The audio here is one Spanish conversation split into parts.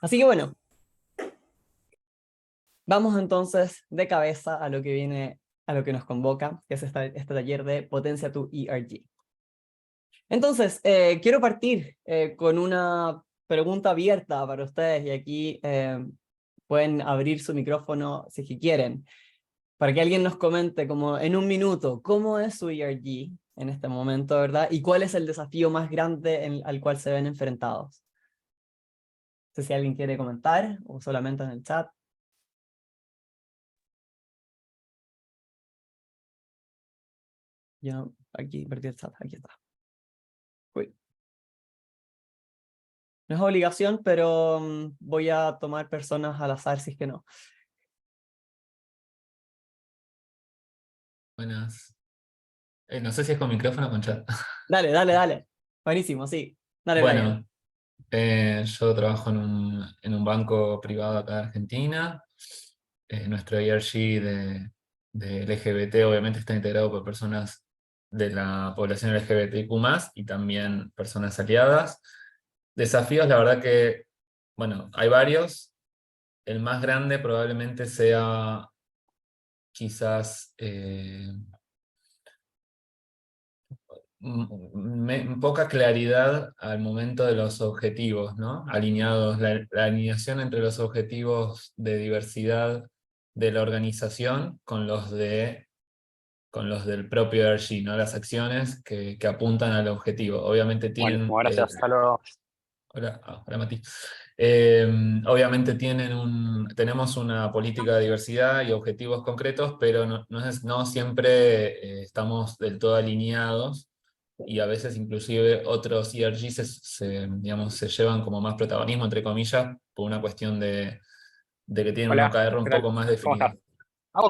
Así que bueno, vamos entonces de cabeza a lo que viene, a lo que nos convoca, que es este taller de Potencia tu ERG. Entonces, quiero partir con una pregunta abierta para ustedes y aquí pueden abrir su micrófono si es que quieren, para que alguien nos comente como en un minuto cómo es su ERG en este momento, ¿verdad? Y cuál es el desafío más grande al cual se ven enfrentados. No sé si alguien quiere comentar o solamente en el chat. Yo aquí perdí el chat, aquí está. Uy. No es obligación, pero voy a tomar personas al azar si es que no. Buenas. No sé si es con micrófono o con chat. Dale, dale, dale. Buenísimo, sí. Dale, Brian. Bueno, yo trabajo en un banco privado acá de Argentina. Nuestro ERG de LGBT obviamente está integrado por personas de la población LGBTQ+, y también personas aliadas. Desafíos, la verdad que, bueno, hay varios. El más grande probablemente sea quizás poca claridad al momento de los objetivos, ¿no? Alineados, la alineación entre los objetivos de diversidad de la organización con los del propio ERG, ¿no? Las acciones que apuntan al objetivo. Obviamente Buenísimo, tienen... gracias. Hasta luego. hola, hola Mati. Obviamente tenemos una política de diversidad y objetivos concretos, pero no siempre estamos del todo alineados, y a veces inclusive otros ERG digamos, se llevan como más protagonismo, entre comillas, por una cuestión de que tienen un Hola, OKR un ¿qué tal? poco más ¿Cómo estás? definido. Ah,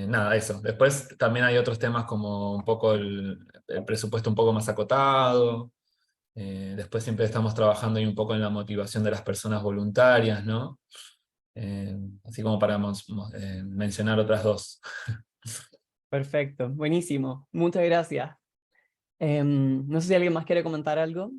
Nada, eso. Después también hay otros temas como un poco el presupuesto un poco más acotado. Después siempre estamos trabajando ahí un poco en la motivación de las personas voluntarias, ¿no? Así como para mencionar otras dos. Perfecto, buenísimo. Muchas gracias. No sé si alguien más quiere comentar algo.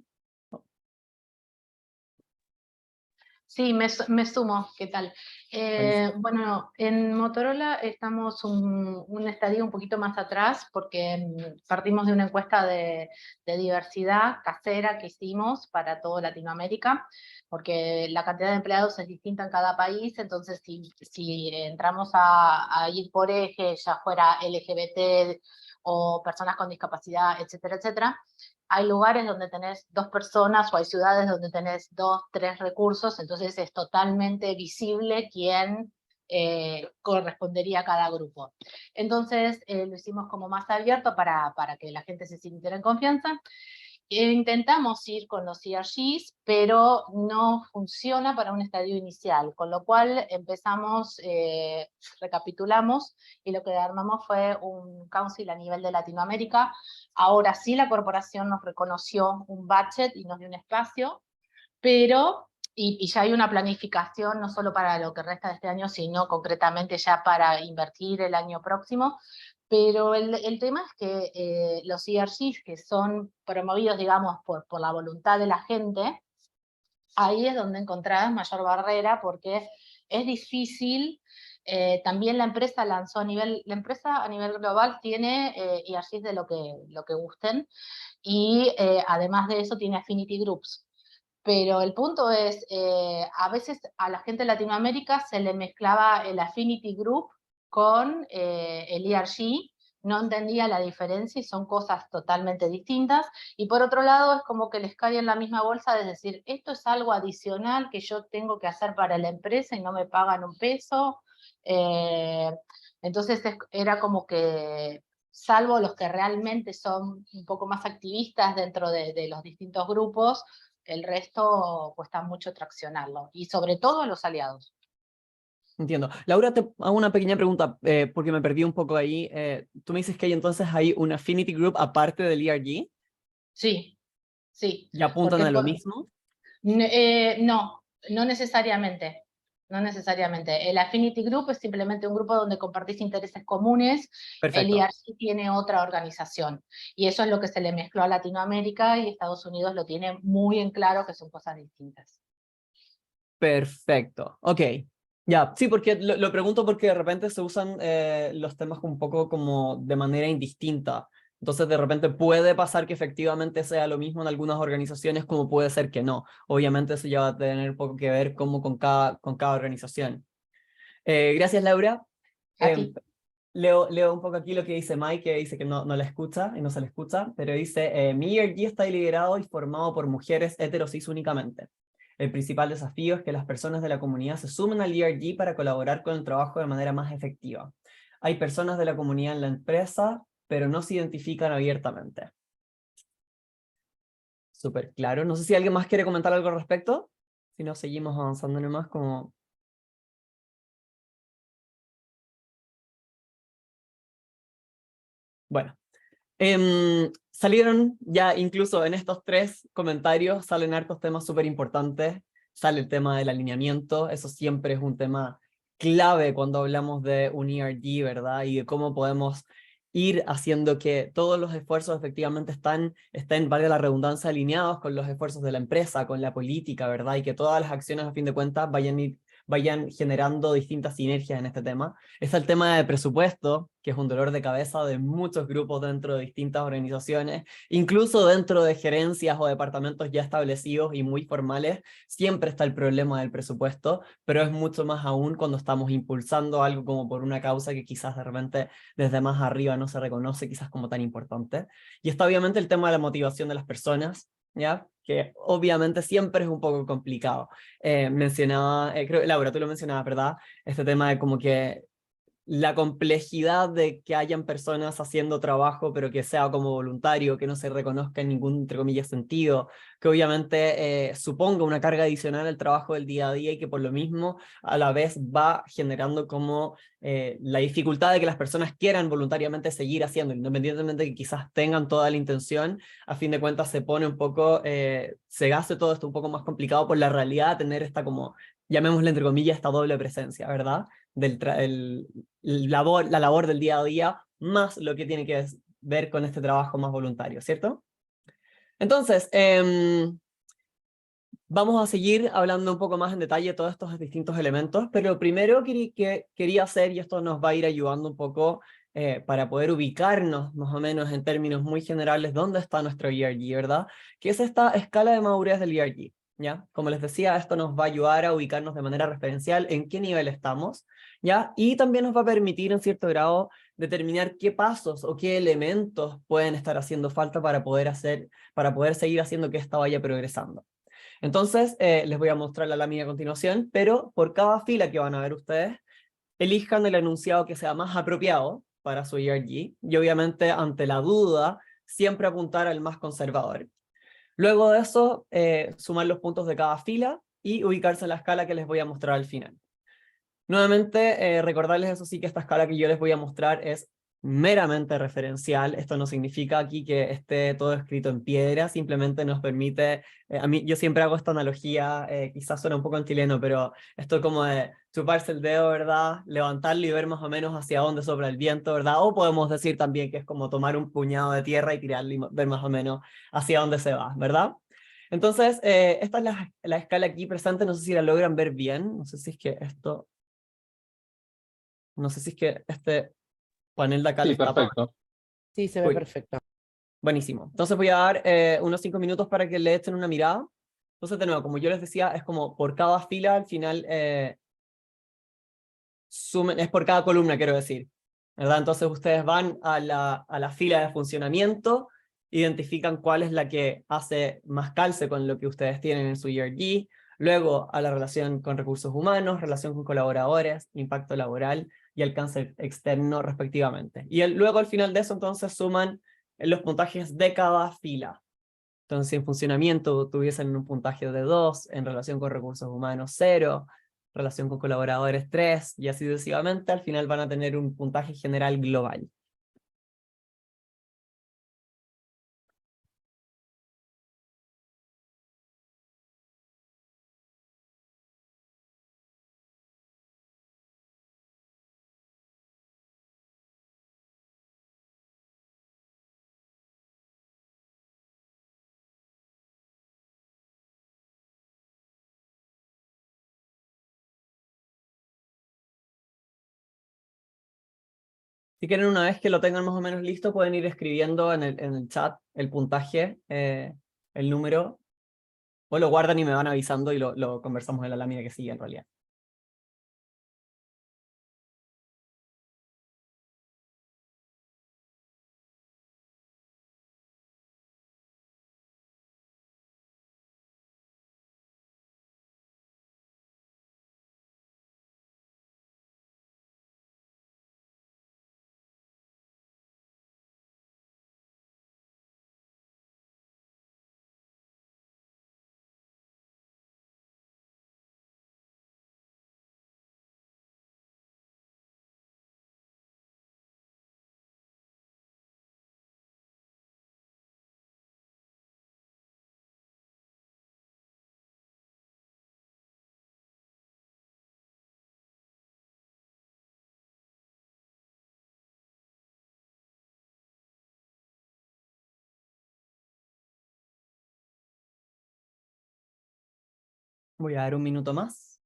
Sí, me sumo, ¿qué tal? Buenísimo. Bueno, en Motorola estamos un estadio un poquito más atrás porque partimos de una encuesta de diversidad casera que hicimos para toda Latinoamérica, porque la cantidad de empleados es distinta en cada país. Entonces si entramos a ir por eje, ya fuera LGBT o personas con discapacidad, etcétera, etcétera, hay lugares donde tenés dos personas o hay ciudades donde tenés dos, tres recursos. Entonces es totalmente visible quién correspondería a cada grupo. Entonces lo hicimos como más abierto para que la gente se sintiera en confianza. Intentamos ir con los ERGs, pero no funciona para un estadio inicial, con lo cual empezamos, recapitulamos, y lo que armamos fue un council a nivel de Latinoamérica. Ahora sí la corporación nos reconoció un budget y nos dio un espacio, pero, y ya hay una planificación no solo para lo que resta de este año, sino concretamente ya para invertir el año próximo. Pero el tema es que los ERGs, que son promovidos, digamos, por la voluntad de la gente, ahí es donde encontrás mayor barrera, porque es difícil. También la empresa lanzó la empresa a nivel global tiene ERGs de lo que gusten, y además de eso tiene affinity groups. Pero el punto es, a veces a la gente de Latinoamérica se le mezclaba el affinity group con el ERG, no entendía la diferencia y son cosas totalmente distintas. Y por otro lado, es como que les cae en la misma bolsa de decir, esto es algo adicional que yo tengo que hacer para la empresa y no me pagan un peso. Eh, entonces era como que, salvo los que realmente son un poco más activistas dentro de los distintos grupos, el resto cuesta mucho traccionarlo, y sobre todo a los aliados. Entiendo. Laura, te hago una pequeña pregunta porque me perdí un poco ahí. Tú me dices que hay un affinity group aparte del ERG Sí, sí, y apuntan porque a lo mismo. no, no necesariamente. No necesariamente. El Affinity Group es simplemente un grupo donde compartís intereses comunes. El Perfecto. IRC tiene otra organización. Y eso es lo que se le mezcló a Latinoamérica, y Estados Unidos lo tiene muy en claro que son cosas distintas. Perfecto, ok. Ya, sí, porque lo pregunto porque de repente se usan los temas un poco como de manera indistinta. Entonces de repente puede pasar que efectivamente sea lo mismo en algunas organizaciones como puede ser que no. Obviamente eso ya va a tener poco que ver como con cada organización. Gracias, Laura. Em, Aquí. leo un poco aquí lo que dice Mike, que dice que no la escucha y no se le escucha, pero dice, mi ERG está liderado y formado por mujeres heterosis únicamente. El principal desafío es que las personas de la comunidad se sumen al ERG para colaborar con el trabajo de manera más efectiva. Hay personas de la comunidad en la empresa, pero no se identifican abiertamente. Súper claro. No sé si alguien más quiere comentar algo al respecto. Si no, seguimos avanzando nomás como... Bueno. Salieron ya incluso en estos 3 comentarios, salen hartos temas súper importantes. Sale el tema del alineamiento, eso siempre es un tema clave cuando hablamos de un ERG, ¿verdad? Y de cómo podemos ir haciendo que todos los esfuerzos efectivamente estén, valga la redundancia, alineados con los esfuerzos de la empresa, con la política, ¿verdad? Y que todas las acciones a fin de cuentas vayan generando distintas sinergias en este tema. Está el tema de presupuesto, que es un dolor de cabeza de muchos grupos dentro de distintas organizaciones, incluso dentro de gerencias o departamentos ya establecidos y muy formales, siempre está el problema del presupuesto, pero es mucho más aún cuando estamos impulsando algo como por una causa que quizás de repente desde más arriba no se reconoce quizás como tan importante. Y está obviamente el tema de la motivación de las personas, ¿ya? Que obviamente siempre es un poco complicado. Mencionaba, creo, Laura, tú lo mencionabas, ¿verdad? Este tema de como que la complejidad de que hayan personas haciendo trabajo, pero que sea como voluntario, que no se reconozca en ningún, entre comillas, sentido, que obviamente suponga una carga adicional al trabajo del día a día y que por lo mismo a la vez va generando como la dificultad de que las personas quieran voluntariamente seguir haciendo, independientemente de que quizás tengan toda la intención, a fin de cuentas se pone un poco, se hace todo esto un poco más complicado por la realidad de tener esta como, llamémosle entre comillas, esta doble presencia, ¿verdad? La labor del día a día, más lo que tiene que ver con este trabajo más voluntario, ¿cierto? Entonces, vamos a seguir hablando un poco más en detalle de todos estos distintos elementos, pero lo primero que quería hacer, y esto nos va a ir ayudando un poco para poder ubicarnos más o menos en términos muy generales, dónde está nuestro ERG, ¿verdad? Que es esta escala de madurez del ERG, ¿ya? Como les decía, esto nos va a ayudar a ubicarnos de manera referencial en qué nivel estamos, ¿ya? Y también nos va a permitir en cierto grado determinar qué pasos o qué elementos pueden estar haciendo falta para poder seguir haciendo que esta vaya progresando. Entonces, les voy a mostrar la lámina a continuación, pero por cada fila que van a ver ustedes, elijan el enunciado que sea más apropiado para su ERG, y obviamente ante la duda, siempre apuntar al más conservador. Luego de eso, sumar los puntos de cada fila y ubicarse en la escala que les voy a mostrar al final. Nuevamente, recordarles eso sí que esta escala que yo les voy a mostrar es meramente referencial. Esto no significa aquí que esté todo escrito en piedra, simplemente nos permite, a mí yo siempre hago esta analogía, quizás suena un poco en chileno, pero esto como de chuparse el dedo, ¿verdad? Levantarlo y ver más o menos hacia dónde sopla el viento, ¿verdad? O podemos decir también que es como tomar un puñado de tierra y tirarlo y ver más o menos hacia dónde se va, ¿verdad? Entonces, esta es la escala aquí presente, no sé si la logran ver bien, no sé si es que esto... No sé si es que este panel de acá Sí, les tapa. perfecto. Sí, se ve Uy, perfecto. buenísimo. Entonces voy a dar unos 5 minutos para que le echen una mirada. Entonces, de nuevo, como yo les decía, es como por cada fila, al final, es por cada columna, quiero decir. ¿Verdad? Entonces ustedes van a la fila de funcionamiento, identifican cuál es la que hace más calce con lo que ustedes tienen en su ERG, luego a la relación con recursos humanos, relación con colaboradores, impacto laboral y alcance externo respectivamente. Y luego al final de eso entonces suman los puntajes de cada fila. Entonces si en funcionamiento tuviesen un puntaje de 2, en relación con recursos humanos 0, relación con colaboradores 3, y así sucesivamente, al final van a tener un puntaje general global. Si quieren, una vez que lo tengan más o menos listo, pueden ir escribiendo en el chat el puntaje, el número, o lo guardan y me van avisando y lo conversamos en la lámina que sigue en realidad. Voy a dar un minuto más.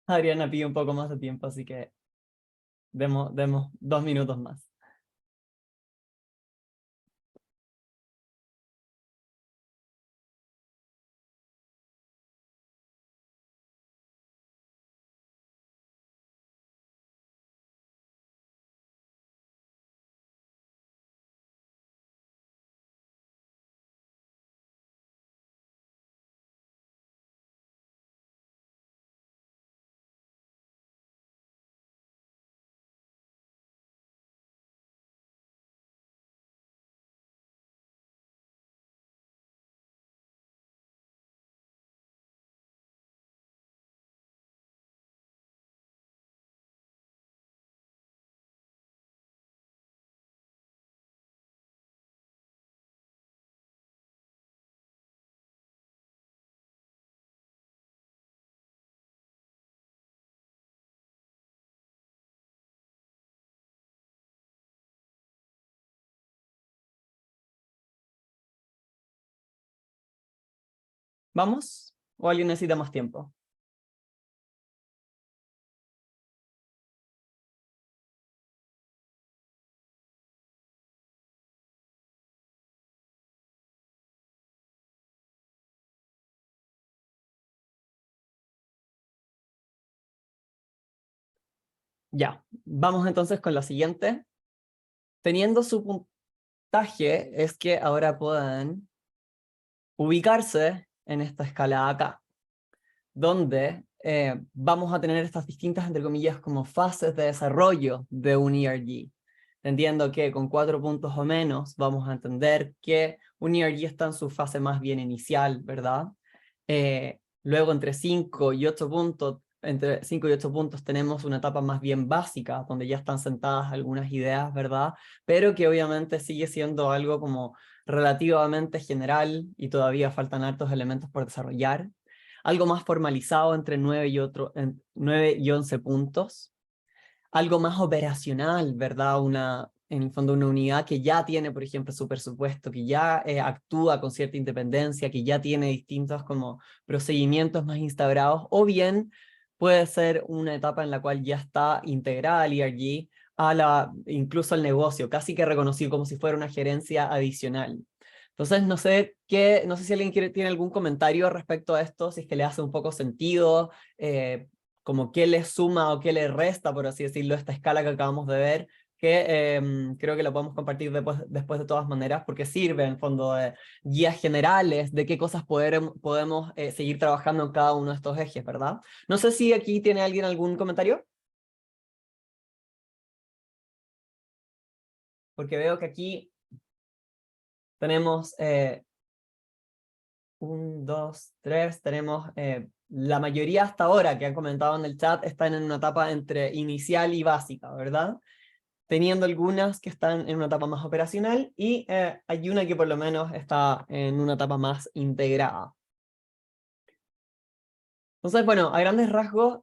Adriana pide un poco más de tiempo, así que demos 2 minutos más. ¿Vamos? ¿O alguien necesita más tiempo? Ya, vamos entonces con la siguiente. Teniendo su puntaje, es que ahora puedan ubicarse en esta escala acá, donde vamos a tener estas distintas, entre comillas, como fases de desarrollo de un ERG. Entiendo que con 4 puntos o menos vamos a entender que un ERG está en su fase más bien inicial, ¿verdad? Luego entre 5 y 8 puntos, entre 5 y 8 puntos tenemos una etapa más bien básica, donde ya están sentadas algunas ideas, ¿verdad? Pero que obviamente sigue siendo algo como relativamente general y todavía faltan hartos elementos por desarrollar. Algo más formalizado entre 9 y 11 puntos. Algo más operacional, ¿verdad? En el fondo una unidad que ya tiene, por ejemplo, su presupuesto, que ya actúa con cierta independencia, que ya tiene distintos como procedimientos más instaurados, o bien puede ser una etapa en la cual ya está integrada al ERG, incluso al negocio, casi que reconocido como si fuera una gerencia adicional. Entonces, no sé si alguien tiene algún comentario respecto a esto, si es que le hace un poco sentido, como qué le suma o qué le resta, por así decirlo, esta escala que acabamos de ver, que creo que la podemos compartir después de todas maneras, porque sirve en fondo de guías generales de qué cosas podemos seguir trabajando en cada uno de estos ejes, ¿verdad? No sé si aquí tiene alguien algún comentario, porque veo que aquí tenemos 1, 2, 3, tenemos la mayoría hasta ahora que han comentado en el chat están en una etapa entre inicial y básica, ¿verdad? Teniendo algunas que están en una etapa más operacional y hay una que por lo menos está en una etapa más integrada. Entonces, bueno, a grandes rasgos,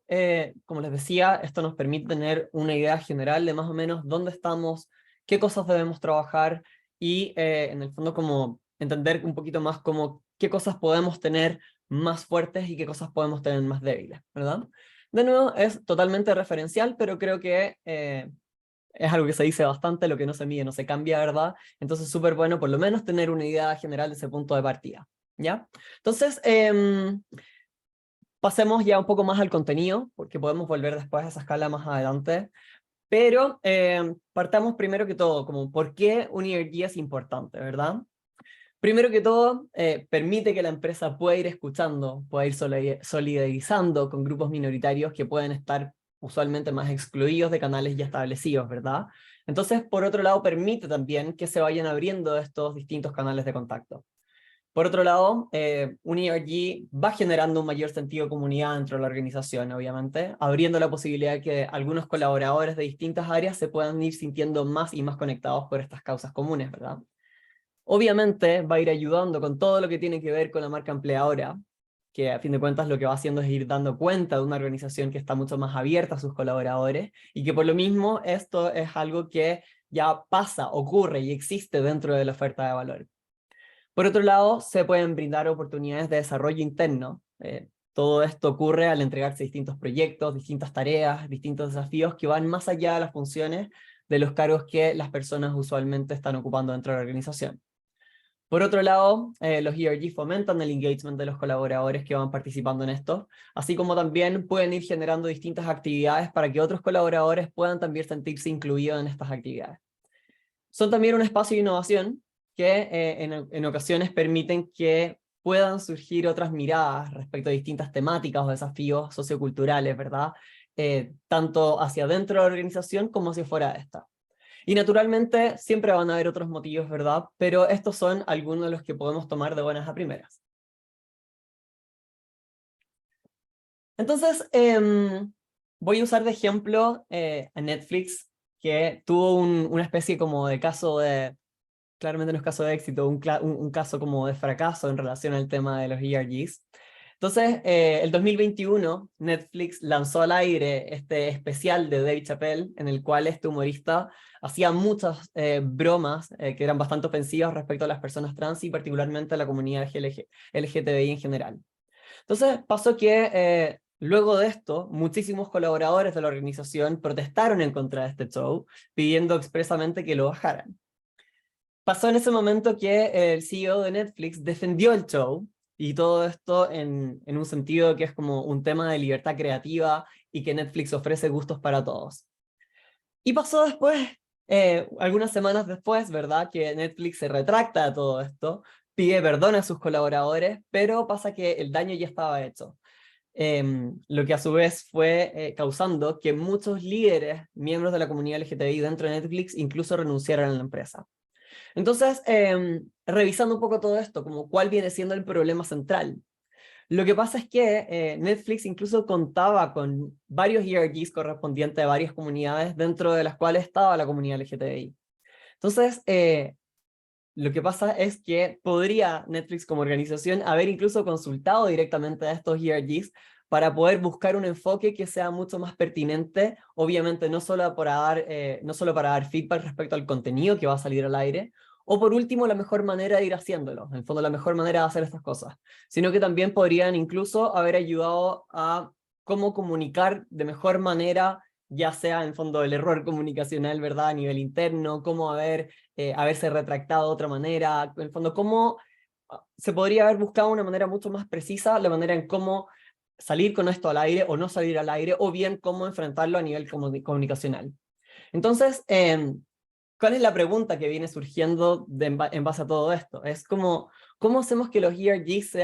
como les decía, esto nos permite tener una idea general de más o menos dónde estamos, qué cosas debemos trabajar y en el fondo como entender un poquito más como qué cosas podemos tener más fuertes y qué cosas podemos tener más débiles, ¿verdad? De nuevo, es totalmente referencial, pero creo que es algo que se dice bastante, lo que no se mide no se cambia, ¿verdad? Entonces es súper bueno por lo menos tener una idea general de ese punto de partida, ¿ya? Entonces, pasemos ya un poco más al contenido, porque podemos volver después a esa escala más adelante, pero partamos primero que todo, como por qué un ERG es importante, ¿verdad? Primero que todo, permite que la empresa pueda ir escuchando, pueda ir solidarizando con grupos minoritarios que pueden estar usualmente más excluidos de canales ya establecidos, ¿verdad? Entonces, por otro lado, permite también que se vayan abriendo estos distintos canales de contacto. Por otro lado, un ERG va generando un mayor sentido de comunidad dentro de la organización, obviamente, abriendo la posibilidad de que algunos colaboradores de distintas áreas se puedan ir sintiendo más y más conectados por estas causas comunes, ¿verdad? Obviamente va a ir ayudando con todo lo que tiene que ver con la marca empleadora, que a fin de cuentas lo que va haciendo es ir dando cuenta de una organización que está mucho más abierta a sus colaboradores y que por lo mismo esto es algo que ya pasa, ocurre y existe dentro de la oferta de valor. Por otro lado, se pueden brindar oportunidades de desarrollo interno. Todo esto ocurre al entregarse distintos proyectos, distintas tareas, distintos desafíos que van más allá de las funciones de los cargos que las personas usualmente están ocupando dentro de la organización. Por otro lado, los ERG fomentan el engagement de los colaboradores que van participando en esto, así como también pueden ir generando distintas actividades para que otros colaboradores puedan también sentirse incluidos en estas actividades. Son también un espacio de innovación que en ocasiones permiten que puedan surgir otras miradas respecto a distintas temáticas o desafíos socioculturales, ¿verdad? Tanto hacia dentro de la organización como hacia fuera de esta. Y naturalmente siempre van a haber otros motivos, ¿verdad? Pero estos son algunos de los que podemos tomar de buenas a primeras. Entonces, voy a usar de ejemplo a Netflix, que tuvo una especie como de caso de, claramente no es caso de éxito, un caso como de fracaso en relación al tema de los ERGs. Entonces, el 2021, Netflix lanzó al aire este especial de Dave Chappelle, en el cual este humorista hacía muchas bromas que eran bastante ofensivas respecto a las personas trans y particularmente a la comunidad LGTBI en general. Entonces, pasó que luego de esto, muchísimos colaboradores de la organización protestaron en contra de este show, pidiendo expresamente que lo bajaran. Pasó en ese momento que el CEO de Netflix defendió el show, y todo esto en un sentido que es como un tema de libertad creativa y que Netflix ofrece gustos para todos. Y pasó después, algunas semanas después, ¿verdad? Que Netflix se retracta de todo esto, pide perdón a sus colaboradores, pero pasa que el daño ya estaba hecho. Lo que a su vez fue causando que muchos líderes, miembros de la comunidad LGTBI dentro de Netflix, incluso renunciaran a la empresa. Entonces, revisando un poco todo esto, como cuál viene siendo el problema central. Lo que pasa es que Netflix incluso contaba con varios ERGs correspondientes a varias comunidades, dentro de las cuales estaba la comunidad LGTBI. Entonces, lo que pasa es que podría Netflix como organización haber incluso consultado directamente a estos ERGs para poder buscar un enfoque que sea mucho más pertinente, obviamente no solo para dar feedback respecto al contenido que va a salir al aire, o por último la mejor manera de ir haciéndolo, en el fondo la mejor manera de hacer estas cosas, sino que también podrían incluso haber ayudado a cómo comunicar de mejor manera, ya sea en fondo el error comunicacional, ¿verdad? A nivel interno, cómo haberse retractado de otra manera, en el fondo cómo se podría haber buscado una manera mucho más precisa, la manera en cómo salir con esto al aire o no salir al aire, o bien cómo enfrentarlo a nivel comunicacional. Entonces, ¿cuál es la pregunta que viene surgiendo en base a todo esto? Es como, ¿cómo hacemos que los ERGs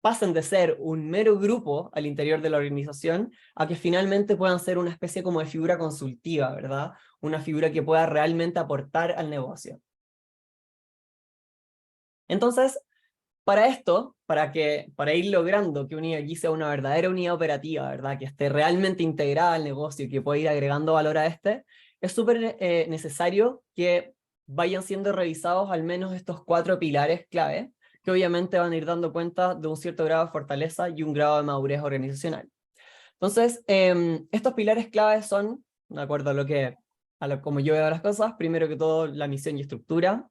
pasen de ser un mero grupo al interior de la organización a que finalmente puedan ser una especie como de figura consultiva, ¿verdad? Una figura que pueda realmente aportar al negocio. Entonces, para esto, para ir logrando que un ERG sea una verdadera unidad operativa, ¿verdad? Que esté realmente integrada al negocio y que pueda ir agregando valor a este, es súper necesario que vayan siendo revisados al menos estos 4 pilares clave, que obviamente van a ir dando cuenta de un cierto grado de fortaleza y un grado de madurez organizacional. Entonces, estos pilares claves son, de acuerdo como yo veo las cosas, primero que todo la misión y estructura,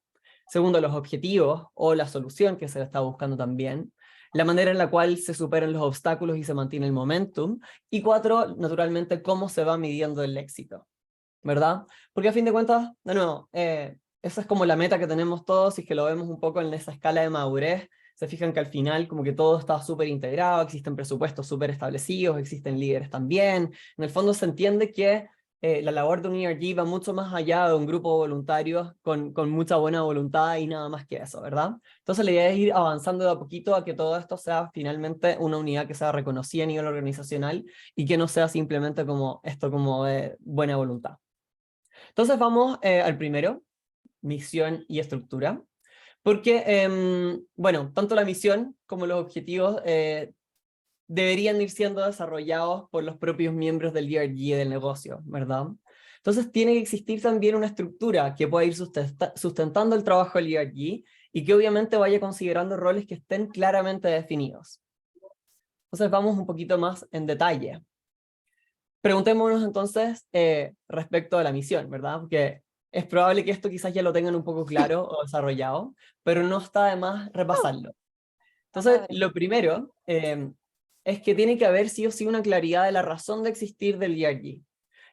segundo los objetivos o la solución que se está buscando también, la manera en la cual se superan los obstáculos y se mantiene el momentum, y 4, naturalmente, cómo se va midiendo el éxito, ¿verdad? Porque a fin de cuentas, de nuevo, esa es como la meta que tenemos todos, y que lo vemos un poco en esa escala de madurez. Se fijan que al final como que todo está súper integrado, existen presupuestos súper establecidos, existen líderes también. En el fondo se entiende que la labor de un ERG va mucho más allá de un grupo de voluntarios con mucha buena voluntad y nada más que eso, ¿verdad? Entonces la idea es ir avanzando de a poquito a que todo esto sea finalmente una unidad que sea reconocida a nivel organizacional y que no sea simplemente como esto como de buena voluntad. Entonces vamos al primero, misión y estructura. Porque, bueno, tanto la misión como los objetivos deberían ir siendo desarrollados por los propios miembros del ERG del negocio, ¿verdad? Entonces tiene que existir también una estructura que pueda ir sustentando el trabajo del ERG y que obviamente vaya considerando roles que estén claramente definidos. Entonces vamos un poquito más en detalle. Preguntémonos entonces respecto a la misión, ¿verdad? Porque es probable que esto quizás ya lo tengan un poco claro o desarrollado, pero no está de más repasarlo. Entonces, lo primero es que tiene que haber sí o sí una claridad de la razón de existir del ERG.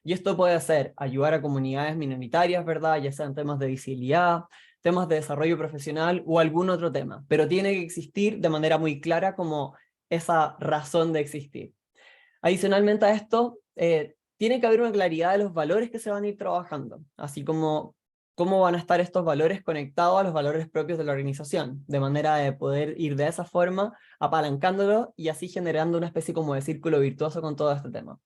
Y esto puede ser ayudar a comunidades minoritarias, ¿verdad? Ya sean temas de visibilidad, temas de desarrollo profesional o algún otro tema, pero tiene que existir de manera muy clara como esa razón de existir. Adicionalmente a esto, tiene que haber una claridad de los valores que se van a ir trabajando, así como cómo van a estar estos valores conectados a los valores propios de la organización, de manera de poder ir de esa forma apalancándolo y así generando una especie como de círculo virtuoso con todo este tema.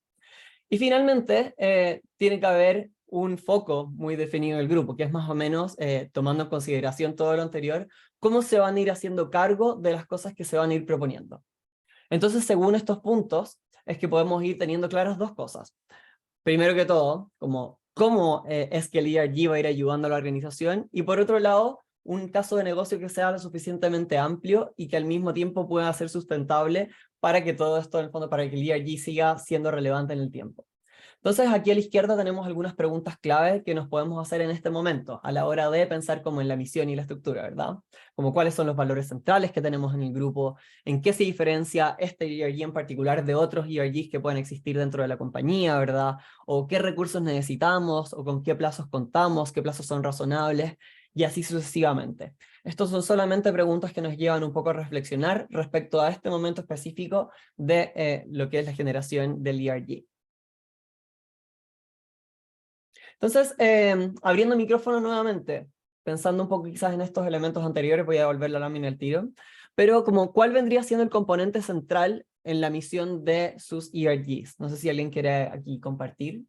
Y finalmente, tiene que haber un foco muy definido del grupo, que es más o menos, tomando en consideración todo lo anterior, cómo se van a ir haciendo cargo de las cosas que se van a ir proponiendo. Entonces, según estos puntos, es que podemos ir teniendo claras dos cosas. Primero que todo, como cómo es que el ERG va a ir ayudando a la organización, y por otro lado, un caso de negocio que sea lo suficientemente amplio y que al mismo tiempo pueda ser sustentable para que todo esto, en el fondo, para que el ERG siga siendo relevante en el tiempo. Entonces, aquí a la izquierda tenemos algunas preguntas clave que nos podemos hacer en este momento, a la hora de pensar como en la misión y la estructura, ¿verdad? Como cuáles son los valores centrales que tenemos en el grupo, en qué se diferencia este ERG en particular de otros ERGs que pueden existir dentro de la compañía, ¿verdad? O qué recursos necesitamos, o con qué plazos contamos, qué plazos son razonables, y así sucesivamente. Estos son solamente preguntas que nos llevan un poco a reflexionar respecto a este momento específico de lo que es la generación del ERG. Entonces, abriendo el micrófono nuevamente, pensando un poco quizás en estos elementos anteriores, voy a devolver la lámina al tiro, pero como cuál vendría siendo el componente central en la misión de sus ERGs. No sé si alguien quiere aquí compartir.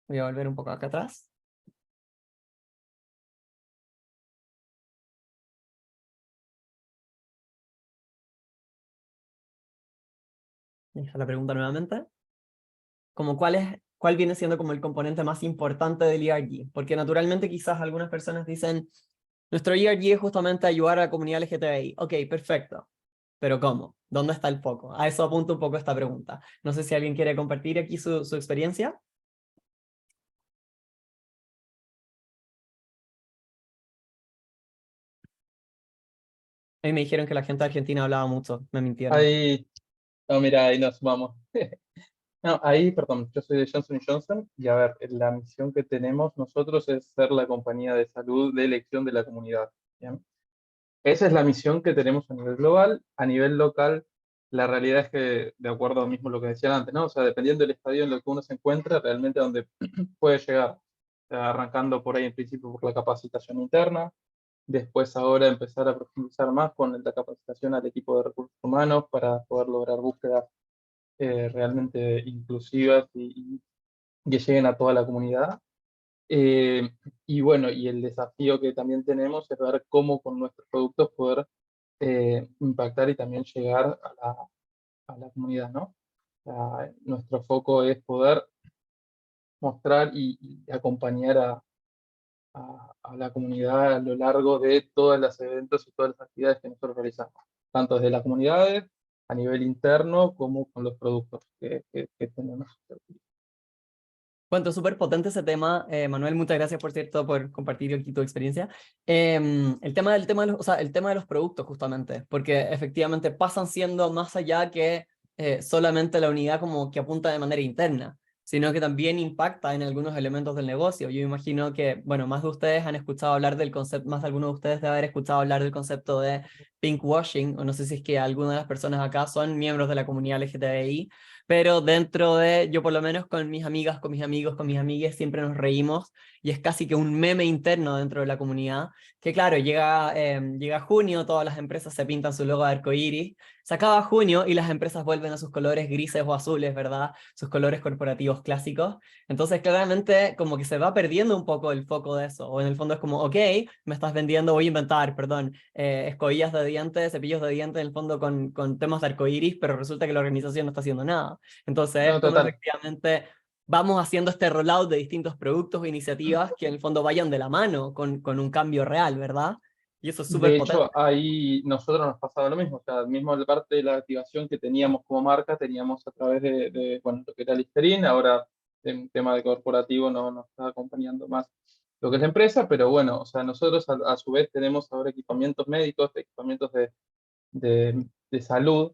Voy a volver un poco acá atrás. Deja la pregunta nuevamente. Como cuál viene siendo como el componente más importante del ERG, porque naturalmente quizás algunas personas dicen, nuestro ERG es justamente ayudar a la comunidad LGTBI. Ok, perfecto. Pero ¿cómo? ¿Dónde está el foco? A eso apunta un poco esta pregunta. No sé si alguien quiere compartir aquí su experiencia. A mí me dijeron que la gente de Argentina hablaba mucho, me mintieron. Ahí, no, mira, ahí nos vamos. No, ahí, perdón, yo soy de Johnson Johnson y a ver, la misión que tenemos nosotros es ser la compañía de salud de elección de la comunidad. ¿Bien? Esa es la misión que tenemos a nivel global. A nivel local, la realidad es que, de acuerdo a mismo lo que decían antes, ¿no? O sea, dependiendo del estadio en lo que uno se encuentra, realmente a donde puede llegar. O sea, arrancando por ahí en principio por la capacitación interna, después ahora empezar a profundizar más con la capacitación al equipo de recursos humanos para poder lograr búsquedas realmente inclusivas y que lleguen a toda la comunidad. Eh, y bueno, y el desafío que también tenemos es ver cómo con nuestros productos poder impactar y también llegar a la comunidad, ¿no? Nuestro foco es poder mostrar y acompañar a la comunidad a lo largo de todos los eventos y todas las actividades que nosotros realizamos, tanto desde las comunidades, a nivel interno, como con los productos que tenemos. Bueno, súper potente ese tema, Manuel, muchas gracias por cierto por compartir aquí tu experiencia. El tema de los productos justamente, porque efectivamente pasan siendo más allá que solamente la unidad como que apunta de manera interna, sino que también impacta en algunos elementos del negocio. Yo imagino que, bueno, más de ustedes han escuchado hablar del concepto, más de algunos de ustedes deben haber escuchado hablar del concepto de pinkwashing, o no sé si es que algunas de las personas acá son miembros de la comunidad LGTBI, pero dentro de, yo por lo menos con mis amigas, con mis amigos, con mis amigues, siempre nos reímos, y es casi que un meme interno dentro de la comunidad, que claro, llega junio, todas las empresas se pintan su logo de arcoíris, se acaba junio y las empresas vuelven a sus colores grises o azules, ¿verdad? Sus colores corporativos clásicos, entonces claramente como que se va perdiendo un poco el foco de eso, o en el fondo es como, ok, me estás vendiendo, voy a inventar, perdón, escobillas de dientes, cepillos de dientes, en el fondo con temas de arcoíris, pero resulta que la organización no está haciendo nada. Entonces, No, como total. efectivamente vamos haciendo este rollout de distintos productos o iniciativas que en el fondo vayan de la mano con un cambio real, ¿verdad? Y eso es súper De potente. hecho, ahí nosotros nos pasaba lo mismo, o sea, mismo la parte de la activación que teníamos como marca, teníamos a través bueno, lo que era Listerine, ahora en tema de corporativo no nos está acompañando más lo que es la empresa, pero bueno, o sea, nosotros a su vez tenemos ahora equipamientos médicos, equipamientos de salud,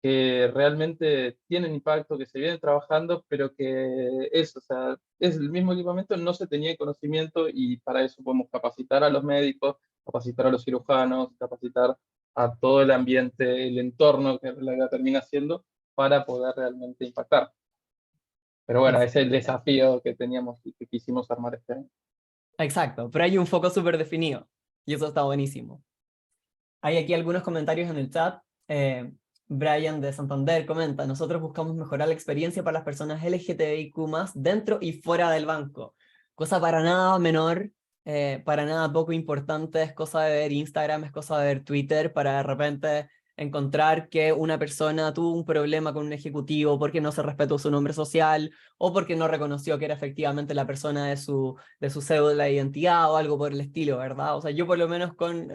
que realmente tienen impacto, que se vienen trabajando, pero que o sea, es el mismo equipamiento, no se tenía conocimiento y para eso podemos capacitar a los médicos, capacitar a los cirujanos, capacitar a todo el ambiente, el entorno que la termina siendo para poder realmente impactar. Pero bueno, ese es el desafío que teníamos y que quisimos armar este año. Exacto, pero hay un foco súper definido y eso está buenísimo. Hay aquí algunos comentarios en el chat. Brian de Santander comenta, nosotros buscamos mejorar la experiencia para las personas LGTBIQ+, dentro y fuera del banco. Cosa para nada menor, para nada poco importante, es cosa de ver Instagram, es cosa de ver Twitter, para de repente encontrar que una persona tuvo un problema con un ejecutivo porque no se respetó su nombre social o porque no reconoció que era efectivamente la persona de su cédula de identidad o algo por el estilo, ¿verdad? O sea, yo por lo menos con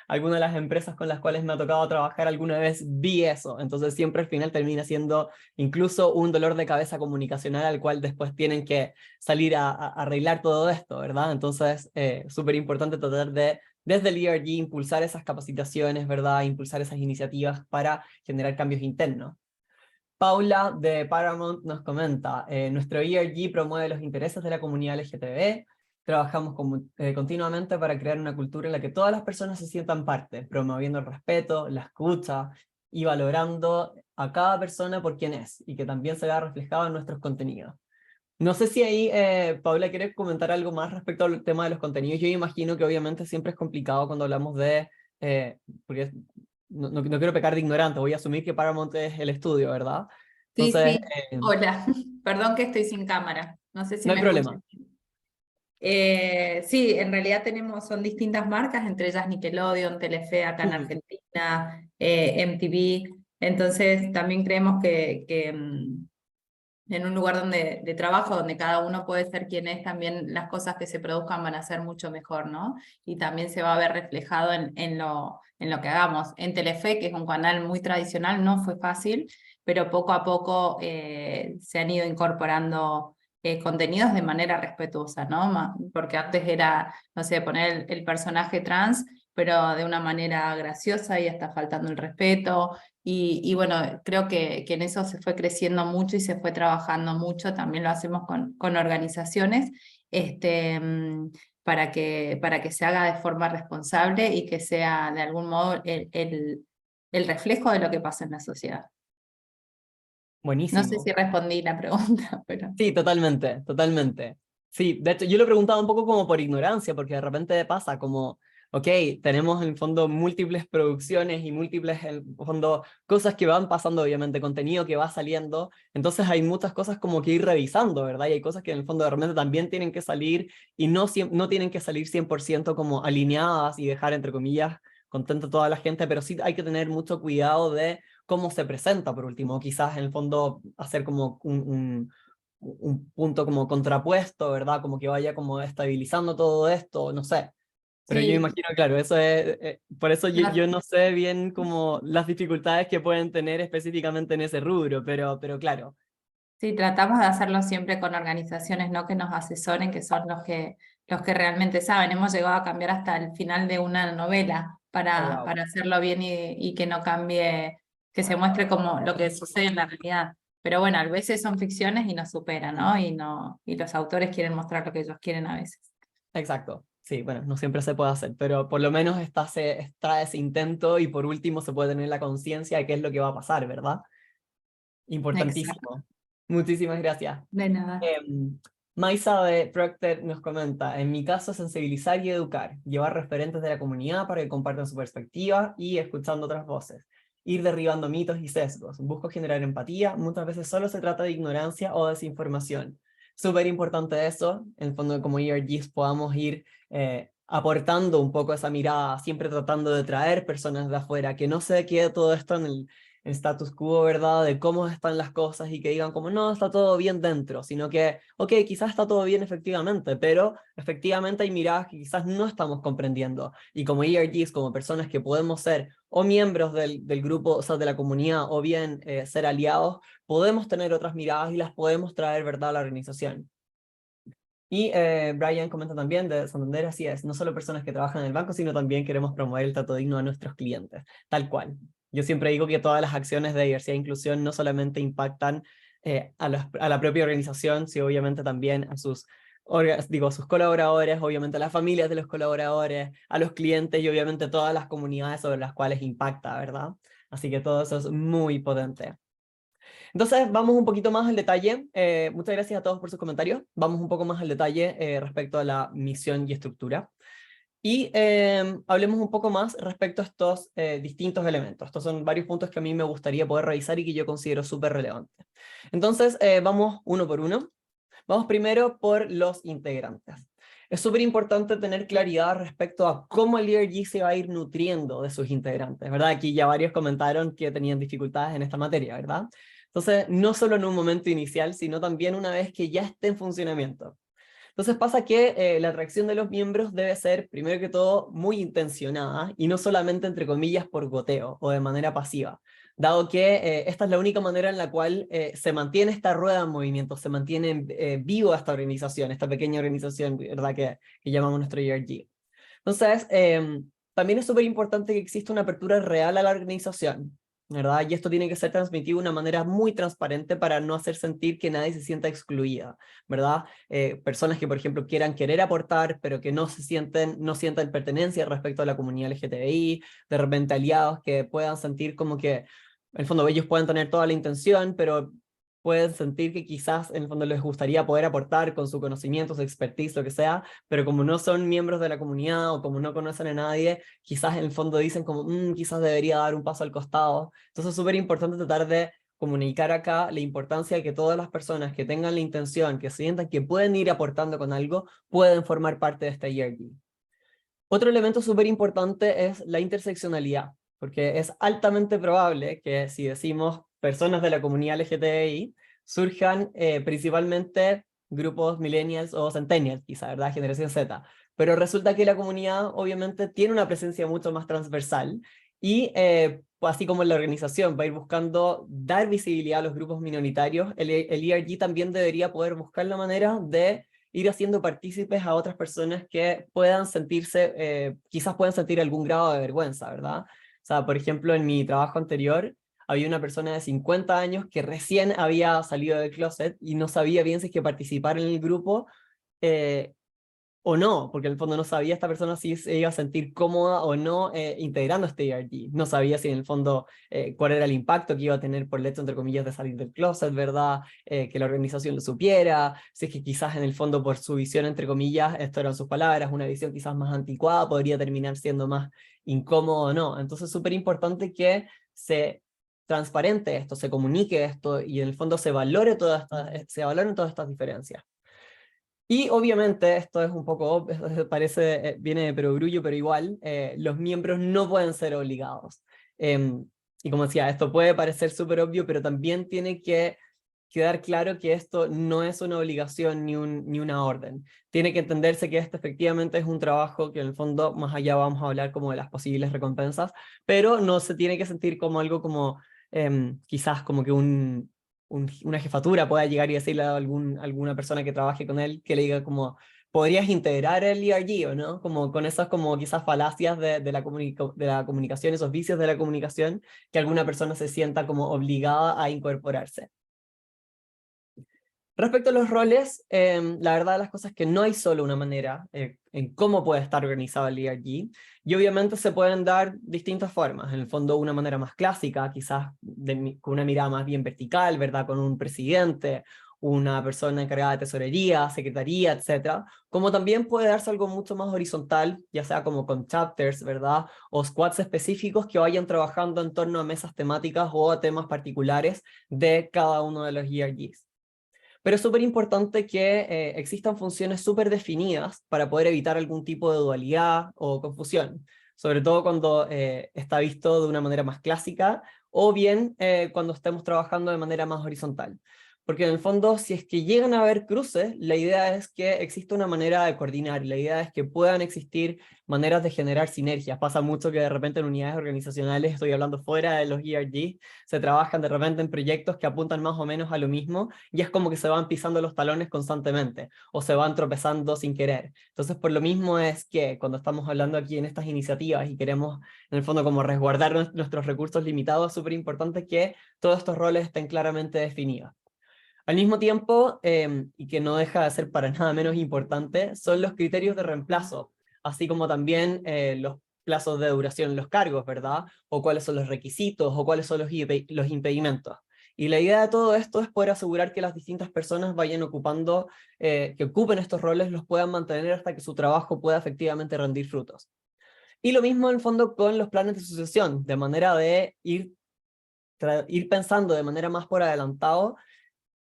alguna de las empresas con las cuales me ha tocado trabajar alguna vez vi eso, entonces siempre al final termina siendo incluso un dolor de cabeza comunicacional al cual después tienen que salir a arreglar todo esto, ¿verdad? Entonces, súper importante tratar de, desde el ERG, impulsar esas capacitaciones, ¿verdad? Impulsar esas iniciativas para generar cambios internos. Paula de Paramount nos comenta, nuestro ERG promueve los intereses de la comunidad LGTB, trabajamos continuamente para crear una cultura en la que todas las personas se sientan parte, promoviendo el respeto, la escucha y valorando a cada persona por quien es, y que también se vea reflejado en nuestros contenidos. No sé si ahí, Paula, ¿quieres comentar algo más respecto al tema de los contenidos? Yo imagino que obviamente siempre es complicado cuando hablamos de, porque no quiero pecar de ignorante, voy a asumir que Paramount es el estudio, ¿verdad? Sí, Entonces, sí. Hola, perdón que estoy sin cámara. No sé si no hay me problema. escuchan. Sí, en realidad son distintas marcas, entre ellas Nickelodeon, Telefe acá en Argentina, MTV. Entonces también creemos que en un lugar de trabajo donde cada uno puede ser quien es, también las cosas que se produzcan van a ser mucho mejor, ¿no? Y también se va a ver reflejado en lo que hagamos. En Telefe, que es un canal muy tradicional, no fue fácil, pero poco a poco se han ido incorporando contenidos de manera respetuosa, ¿no? Porque antes era, no sé, poner el personaje trans, pero de una manera graciosa y hasta faltando el respeto. Y bueno, creo que en eso se fue creciendo mucho y se fue trabajando mucho, también lo hacemos con organizaciones, para que se haga de forma responsable y que sea de algún modo el reflejo de lo que pasa en la sociedad. Buenísimo. No sé si respondí la pregunta, pero... Sí, totalmente, totalmente. Sí, de hecho, yo lo he preguntado un poco como por ignorancia, porque de repente pasa como, ok, tenemos en el fondo múltiples producciones y múltiples, en el fondo, cosas que van pasando, obviamente, contenido que va saliendo, entonces hay muchas cosas como que ir revisando, ¿verdad? Y hay cosas que en el fondo de repente también tienen que salir y no tienen que salir 100% como alineadas y dejar, entre comillas, contenta a toda la gente, pero sí hay que tener mucho cuidado de cómo se presenta, por último, quizás en el fondo hacer como un punto como contrapuesto, ¿verdad? Como que vaya como estabilizando todo esto, no sé. Pero yo Sí, imagino, claro, eso es, por eso yo, la- yo no sé bien como las dificultades que pueden tener específicamente en ese rubro, pero claro, sí, tratamos de hacerlo siempre con organizaciones, ¿no? Que nos asesoren, que son los que realmente saben. Hemos llegado a cambiar hasta el final de una novela oh, wow. para hacerlo bien y que no cambie, que se muestre como lo que sucede en la realidad. Pero bueno, a veces son ficciones y nos superan, ¿no? Y los autores quieren mostrar lo que ellos quieren a veces. Exacto. Sí, bueno, no siempre se puede hacer, pero por lo menos está ese intento y por último se puede tener la conciencia de qué es lo que va a pasar, ¿verdad? Exacto. Importantísimo. Muchísimas gracias. De nada. Maisa de Procter nos comenta, en mi caso, sensibilizar y educar, llevar referentes de la comunidad para que compartan su perspectiva y escuchando otras voces, ir derribando mitos y sesgos, busco generar empatía, muchas veces solo se trata de ignorancia o desinformación. Súper importante eso, en el fondo como ERGs podamos ir aportando un poco esa mirada, siempre tratando de traer personas de afuera, que no se quede todo esto en el status quo, ¿verdad? De cómo están las cosas y que digan como, no, está todo bien dentro, sino que, ok, quizás está todo bien efectivamente, pero efectivamente hay miradas que quizás no estamos comprendiendo. Y como ERGs, como personas que podemos ser o miembros del grupo, o sea, de la comunidad, o bien ser aliados, podemos tener otras miradas y las podemos traer, ¿verdad?, a la organización. Y Brian comenta también de Santander, así es, no solo personas que trabajan en el banco, sino también queremos promover el trato digno a nuestros clientes, tal cual. Yo siempre digo que todas las acciones de diversidad e inclusión no solamente impactan a la propia organización, sino obviamente también a sus, a sus colaboradores, obviamente a las familias de los colaboradores, a los clientes y obviamente todas las comunidades sobre las cuales impacta, ¿verdad? Así que todo eso es muy potente. Entonces, vamos un poquito más al detalle. Muchas gracias a todos por sus comentarios. Vamos un poco más al detalle respecto a la misión y estructura. Y hablemos un poco más respecto a estos distintos elementos. Estos son varios puntos que a mí me gustaría poder revisar y que yo considero súper relevantes. Entonces, vamos uno por uno. Vamos primero por los integrantes. Es súper importante tener claridad respecto a cómo el ERG se va a ir nutriendo de sus integrantes, ¿verdad? Aquí ya varios comentaron que tenían dificultades en esta materia, ¿verdad? Entonces, no solo en un momento inicial, sino también una vez que ya esté en funcionamiento. Entonces pasa que la atracción de los miembros debe ser, primero que todo, muy intencionada y no solamente, entre comillas, por goteo o de manera pasiva, dado que esta es la única manera en la cual se mantiene esta rueda en movimiento, se mantiene viva esta organización, esta pequeña organización, ¿verdad?, que llamamos nuestro ERG. Entonces, también es súper importante que exista una apertura real a la organización, ¿verdad? Y esto tiene que ser transmitido de una manera muy transparente para no hacer sentir que nadie se sienta excluida, ¿verdad? Personas que, por ejemplo, querer aportar, pero que no sientan pertenencia respecto a la comunidad LGTBI, de repente aliados que puedan sentir como que, en el fondo, ellos pueden tener toda la intención, pero pueden sentir que quizás en el fondo les gustaría poder aportar con su conocimiento, su expertise, lo que sea, pero como no son miembros de la comunidad o como no conocen a nadie, quizás en el fondo dicen como, quizás debería dar un paso al costado. Entonces es súper importante tratar de comunicar acá la importancia de que todas las personas que tengan la intención, que sientan que pueden ir aportando con algo, pueden formar parte de este ERG. Otro elemento súper importante es la interseccionalidad, porque es altamente probable que si decimos personas de la comunidad LGTBI, surjan principalmente grupos millennials o centennials, quizá, ¿verdad? Generación Z. Pero resulta que la comunidad obviamente tiene una presencia mucho más transversal y así como la organización va a ir buscando dar visibilidad a los grupos minoritarios, el ERG también debería poder buscar la manera de ir haciendo partícipes a otras personas que puedan sentirse, quizás puedan sentir algún grado de vergüenza, ¿verdad? O sea, por ejemplo, en mi trabajo anterior, había una persona de 50 años que recién había salido del closet y no sabía bien si es que participar en el grupo o no, porque en el fondo no sabía esta persona si se iba a sentir cómoda o no integrando este ERG. No sabía si en el fondo cuál era el impacto que iba a tener por el hecho, entre comillas, de salir del closet, ¿verdad? Que la organización lo supiera, si es que quizás en el fondo por su visión, entre comillas, esto eran sus palabras, una visión quizás más anticuada, podría terminar siendo más incómodo o no. Entonces es súper importante que se transparente esto, se comunique esto y en el fondo se valoren todas estas diferencias. Y obviamente, esto es un poco, parece, viene de perogrullo, pero igual, los miembros no pueden ser obligados. Y como decía, esto puede parecer súper obvio, pero también tiene que quedar claro que esto no es una obligación ni una orden. Tiene que entenderse que este efectivamente es un trabajo que en el fondo, más allá vamos a hablar como de las posibles recompensas, pero no se tiene que sentir como algo como quizás como que una jefatura pueda llegar y decirle a alguna persona que trabaje con él, que le diga como, ¿podrías integrar el ERG o no? Como con esas como quizás falacias de la comunicación, esos vicios de la comunicación, que alguna persona se sienta como obligada a incorporarse. Respecto a los roles, la verdad de las cosas es que no hay solo una manera en cómo puede estar organizado el ERG, y obviamente se pueden dar distintas formas. En el fondo, una manera más clásica, quizás con una mirada más bien vertical, ¿verdad? Con un presidente, una persona encargada de tesorería, secretaría, etc. Como también puede darse algo mucho más horizontal, ya sea como con chapters, ¿verdad? O squads específicos que vayan trabajando en torno a mesas temáticas o a temas particulares de cada uno de los ERGs. Pero es súper importante que existan funciones súper definidas para poder evitar algún tipo de dualidad o confusión, sobre todo cuando está visto de una manera más clásica o bien cuando estemos trabajando de manera más horizontal. Porque en el fondo, si es que llegan a haber cruces, la idea es que exista una manera de coordinar, la idea es que puedan existir maneras de generar sinergias. Pasa mucho que de repente en unidades organizacionales, estoy hablando fuera de los ERG, se trabajan de repente en proyectos que apuntan más o menos a lo mismo, y es como que se van pisando los talones constantemente, o se van tropezando sin querer. Entonces, por lo mismo es que cuando estamos hablando aquí en estas iniciativas y queremos, en el fondo, como resguardar nuestros recursos limitados, es súper importante que todos estos roles estén claramente definidos. Al mismo tiempo, y que no deja de ser para nada menos importante, son los criterios de reemplazo, así como también los plazos de duración en los cargos, ¿verdad? O cuáles son los requisitos, o cuáles son los impedimentos. Y la idea de todo esto es poder asegurar que las distintas personas vayan ocupando, que ocupen estos roles, los puedan mantener hasta que su trabajo pueda efectivamente rendir frutos. Y lo mismo en el fondo con los planes de sucesión, de manera de ir pensando de manera más por adelantado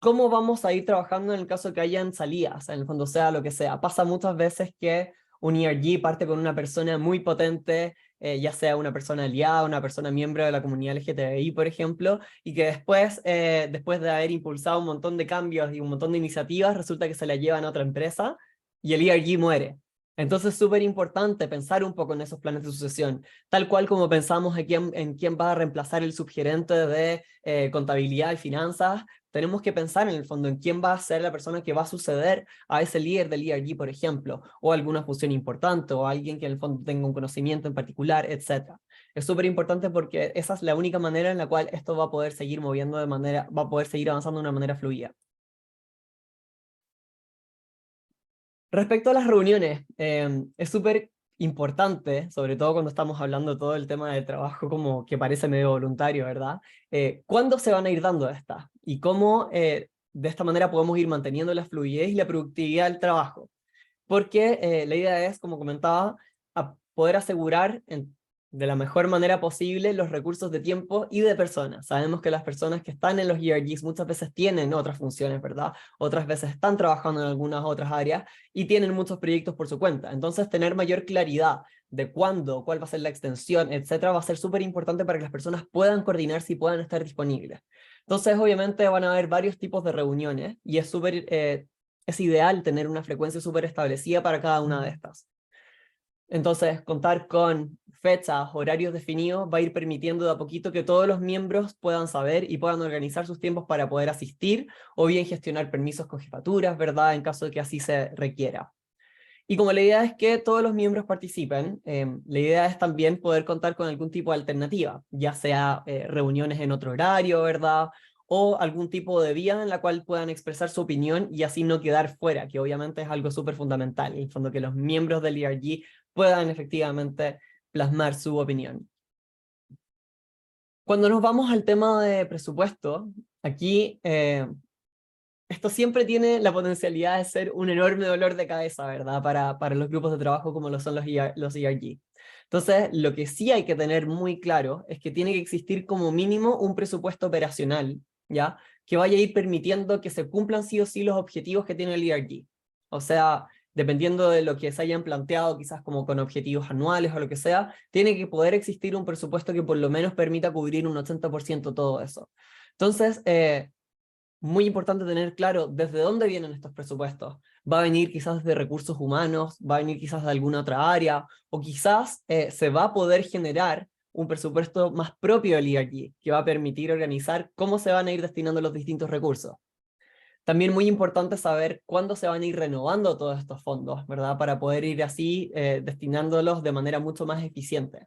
cómo vamos a ir trabajando en el caso de que hayan salidas, en el fondo sea lo que sea. Pasa muchas veces que un ERG parte con una persona muy potente, ya sea una persona aliada, una persona miembro de la comunidad LGTBI, por ejemplo, y que después de haber impulsado un montón de cambios y un montón de iniciativas, resulta que se la llevan a otra empresa y el ERG muere. Entonces es súper importante pensar un poco en esos planes de sucesión, tal cual como pensamos en quién va a reemplazar el subgerente de contabilidad y finanzas. Tenemos que pensar en el fondo en quién va a ser la persona que va a suceder a ese líder del ERG, por ejemplo, o alguna función importante, o alguien que en el fondo tenga un conocimiento en particular, etc. Es súper importante porque esa es la única manera en la cual esto va a poder seguir moviendo va a poder seguir avanzando de una manera fluida. Respecto a las reuniones, es súper importante, sobre todo cuando estamos hablando todo el tema del trabajo como que parece medio voluntario, ¿verdad? ¿Cuándo se van a ir dando estas? Y cómo de esta manera podemos ir manteniendo la fluidez y la productividad del trabajo. Porque la idea es, como comentaba, poder asegurar de la mejor manera posible los recursos de tiempo y de personas. Sabemos que las personas que están en los ERGs muchas veces tienen otras funciones, ¿verdad? Otras veces están trabajando en algunas otras áreas y tienen muchos proyectos por su cuenta. Entonces, tener mayor claridad de cuándo, cuál va a ser la extensión, etcétera, va a ser súper importante para que las personas puedan coordinarse y puedan estar disponibles. Entonces, obviamente, van a haber varios tipos de reuniones y es ideal tener una frecuencia súper establecida para cada una de estas. Entonces, contar con fechas, horarios definidos, va a ir permitiendo de a poquito que todos los miembros puedan saber y puedan organizar sus tiempos para poder asistir, o bien gestionar permisos con jefaturas, ¿verdad?, en caso de que así se requiera. Y como la idea es que todos los miembros participen, la idea es también poder contar con algún tipo de alternativa, ya sea reuniones en otro horario, ¿verdad?, o algún tipo de vía en la cual puedan expresar su opinión y así no quedar fuera, que obviamente es algo súper fundamental, en el fondo que los miembros del ERG puedan efectivamente plasmar su opinión. Cuando nos vamos al tema de presupuesto, aquí esto siempre tiene la potencialidad de ser un enorme dolor de cabeza, ¿verdad? Para los grupos de trabajo como lo son los ERG. Entonces, lo que sí hay que tener muy claro es que tiene que existir como mínimo un presupuesto operacional, ¿ya? Que vaya a ir permitiendo que se cumplan sí o sí los objetivos que tiene el ERG. O sea, dependiendo de lo que se hayan planteado, quizás como con objetivos anuales o lo que sea, tiene que poder existir un presupuesto que por lo menos permita cubrir un 80% todo eso. Entonces, muy importante tener claro desde dónde vienen estos presupuestos. Va a venir quizás de recursos humanos, va a venir quizás de alguna otra área, o quizás se va a poder generar un presupuesto más propio del ERG, que va a permitir organizar cómo se van a ir destinando los distintos recursos. También muy importante saber cuándo se van a ir renovando todos estos fondos, ¿verdad? Para poder ir así destinándolos de manera mucho más eficiente.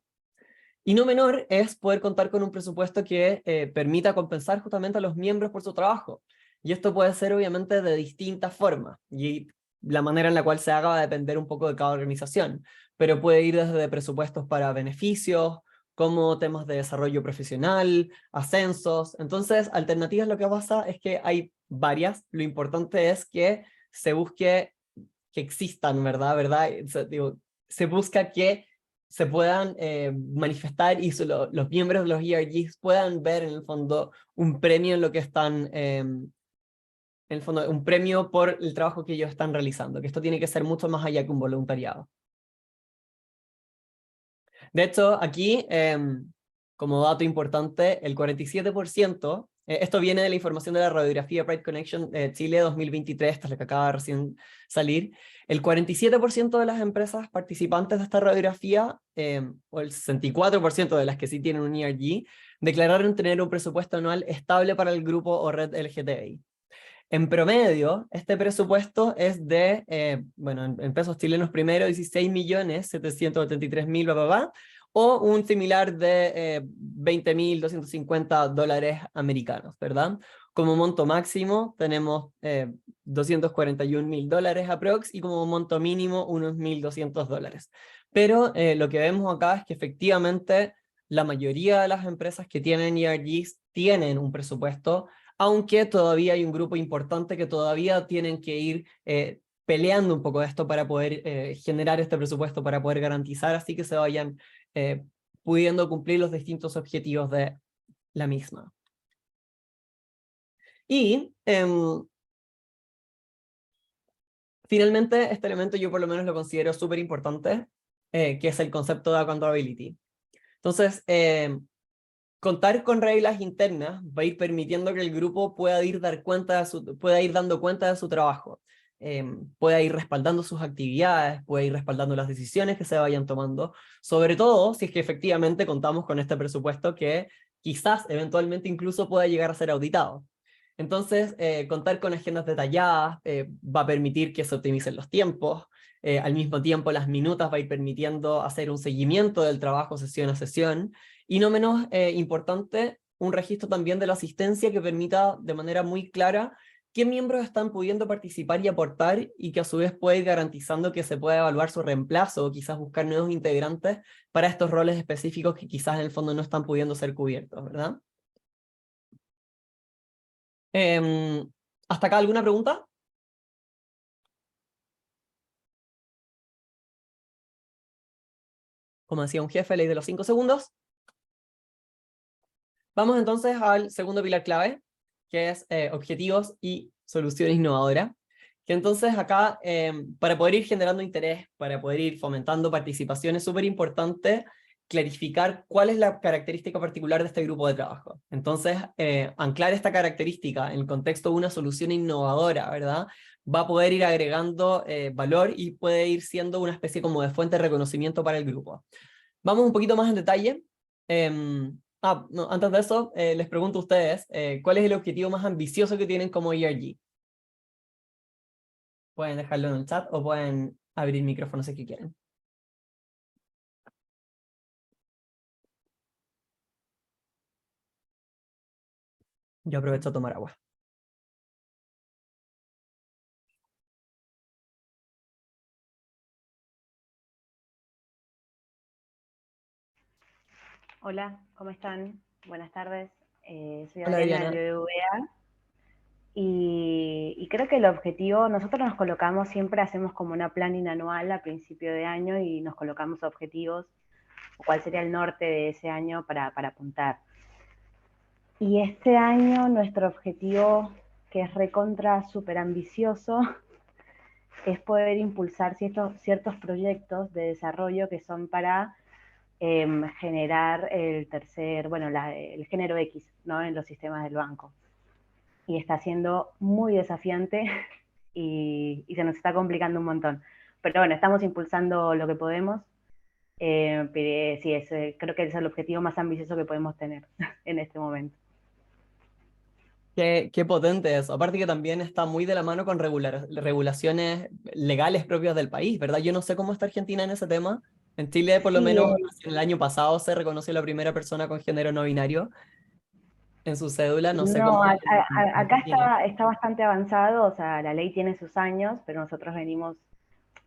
Y no menor es poder contar con un presupuesto que permita compensar justamente a los miembros por su trabajo. Y esto puede ser obviamente de distintas formas, y la manera en la cual se haga va a depender un poco de cada organización, pero puede ir desde presupuestos para beneficios, como temas de desarrollo profesional, ascensos. Entonces, alternativas lo que pasa es que hay varias, lo importante es que se busque que existan, ¿verdad? Se busca que se puedan manifestar y los miembros de los ERGs puedan ver en el fondo un premio en lo que están, en el fondo un premio por el trabajo que ellos están realizando, que esto tiene que ser mucho más allá que un voluntariado. De hecho, aquí, como dato importante, el 47%, esto viene de la información de la radiografía Pride Connection Chile 2023, esta es la que acaba de recién salir. El 47% de las empresas participantes de esta radiografía, o el 64% de las que sí tienen un ERG, declararon tener un presupuesto anual estable para el grupo o red LGTBI. En promedio, este presupuesto es de, bueno, en pesos chilenos primero, 16.773.000, o un similar de $20.250 americanos, ¿verdad? Como monto máximo tenemos $241.000 aprox, y como monto mínimo unos $1.200. Pero lo que vemos acá es que efectivamente la mayoría de las empresas que tienen ERGs tienen un presupuesto, aunque todavía hay un grupo importante que todavía tienen que ir peleando un poco esto para poder generar este presupuesto, para poder garantizar así que se vayan pudiendo cumplir los distintos objetivos de la misma. Y finalmente, este elemento yo por lo menos lo considero súper importante, que es el concepto de accountability. Entonces, contar con reglas internas va a ir permitiendo que el grupo pueda ir dando cuenta de su trabajo, pueda ir respaldando sus actividades, pueda ir respaldando las decisiones que se vayan tomando, sobre todo si es que efectivamente contamos con este presupuesto que quizás eventualmente incluso pueda llegar a ser auditado. Entonces, contar con agendas detalladas va a permitir que se optimicen los tiempos, al mismo tiempo las minutas va a ir permitiendo hacer un seguimiento del trabajo sesión a sesión, y no menos importante, un registro también de la asistencia que permita de manera muy clara qué miembros están pudiendo participar y aportar, y que a su vez puede ir garantizando que se pueda evaluar su reemplazo o quizás buscar nuevos integrantes para estos roles específicos que quizás en el fondo no están pudiendo ser cubiertos, ¿verdad? ¿Hasta acá alguna pregunta? Como decía un jefe, ley de los 5 segundos. Vamos entonces al segundo pilar clave, que es objetivos y soluciones innovadoras. Que entonces acá, para poder ir generando interés, para poder ir fomentando participación, es súper importante clarificar cuál es la característica particular de este grupo de trabajo. Entonces, anclar esta característica en el contexto de una solución innovadora, ¿verdad? Va a poder ir agregando valor y puede ir siendo una especie como de fuente de reconocimiento para el grupo. Vamos un poquito más en detalle. No, antes de eso, les pregunto a ustedes, ¿cuál es el objetivo más ambicioso que tienen como ERG? Pueden dejarlo en el chat o pueden abrir micrófonos si quieren. Yo aprovecho a tomar agua. Hola, ¿cómo están? Buenas tardes. Soy Hola, Adriana Adriana. del BBVA y creo que el objetivo, nosotros nos colocamos, siempre hacemos como una planning anual a principio de año y nos colocamos objetivos o cuál sería el norte de ese año para apuntar. Y este año nuestro objetivo, que es recontra súper ambicioso, es poder impulsar ciertos proyectos de desarrollo que son para generar el tercer, bueno, el género X, ¿no? En los sistemas del banco. y está siendo muy desafiante y se nos está complicando un montón. Pero bueno, estamos impulsando lo que podemos. Pero sí, creo que es el objetivo más ambicioso que podemos tener en este momento. Qué potente eso. Aparte que también está muy de la mano con regulaciones legales propias del país, ¿verdad? Yo no sé cómo está Argentina en ese tema. En Chile, por lo Sí, menos, el año pasado se reconoció la primera persona con género no binario en su cédula. No sé cómo no, en acá Argentina. está bastante avanzado, o sea, la ley tiene sus años, pero nosotros venimos,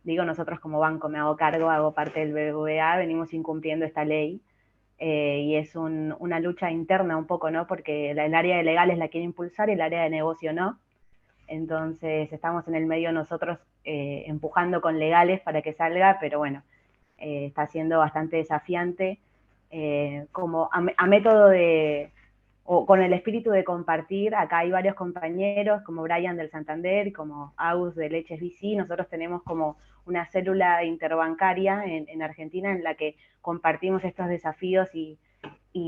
digo nosotros como banco, me hago cargo, hago parte del BBVA, venimos incumpliendo esta ley. Y es una lucha interna un poco, ¿no? Porque el área de legales la quiere impulsar y el área de negocio no. Entonces estamos en el medio nosotros empujando con legales para que salga, pero bueno, está siendo bastante desafiante, como a método de, o con el espíritu de compartir. Acá hay varios compañeros, como Brian del Santander, como Agus del HSBC. Nosotros tenemos como una célula interbancaria en Argentina en la que compartimos estos desafíos y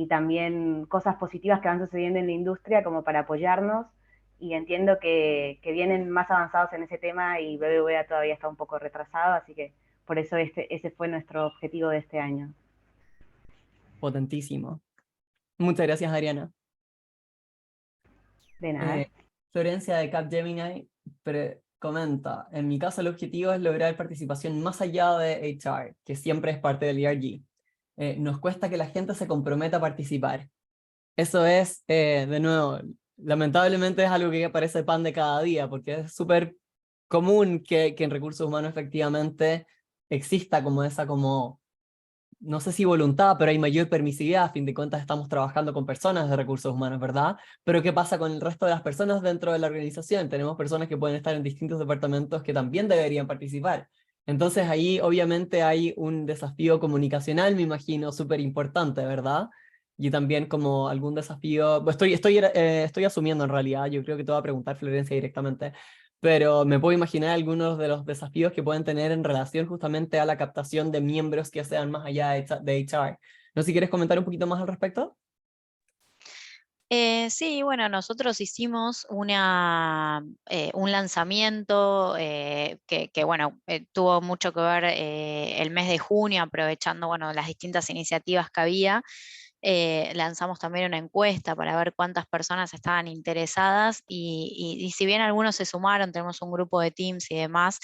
también cosas positivas que van sucediendo en la industria como para apoyarnos. Y entiendo que vienen más avanzados en ese tema y BBVA todavía está un poco retrasado, así que por eso ese fue nuestro objetivo de este año. Potentísimo. Muchas gracias, Adriana. De nada. Florencia de Capgemini comenta, en mi caso el objetivo es lograr participación más allá de HR, que siempre es parte del ERG. Nos cuesta que la gente se comprometa a participar. Eso es, de nuevo, lamentablemente es algo que parece pan de cada día, porque es súper común que en recursos humanos efectivamente exista como esa como no sé si voluntad, pero hay mayor permisividad. A fin de cuentas estamos trabajando con personas de recursos humanos, ¿verdad? Pero ¿qué pasa con el resto de las personas dentro de la organización? Tenemos personas que pueden estar en distintos departamentos que también deberían participar. Entonces ahí obviamente hay un desafío comunicacional, me imagino, súper importante, ¿verdad? Y también como algún desafío, estoy asumiendo en realidad, yo creo que te voy a preguntar Florencia directamente, pero me puedo imaginar algunos de los desafíos que pueden tener en relación justamente a la captación de miembros que sean más allá de HR. No sé si quieres comentar un poquito más al respecto. Sí, bueno, nosotros hicimos un lanzamiento bueno, tuvo mucho que ver el mes de junio, aprovechando, bueno, las distintas iniciativas que había. Lanzamos también una encuesta para ver cuántas personas estaban interesadas y si bien algunos se sumaron, tenemos un grupo de Teams y demás,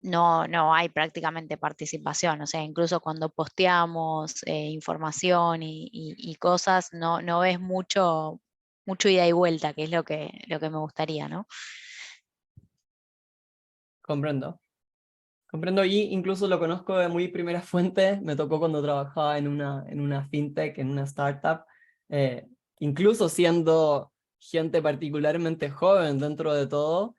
no hay prácticamente participación. O sea, incluso cuando posteamos información y cosas, no ves mucho ida y vuelta, que es lo que me gustaría, ¿no? Comprendo. Comprendo, y incluso lo conozco de muy primera fuente. Me tocó cuando trabajaba en una fintech, en una startup, eh, incluso siendo gente particularmente joven dentro de todo,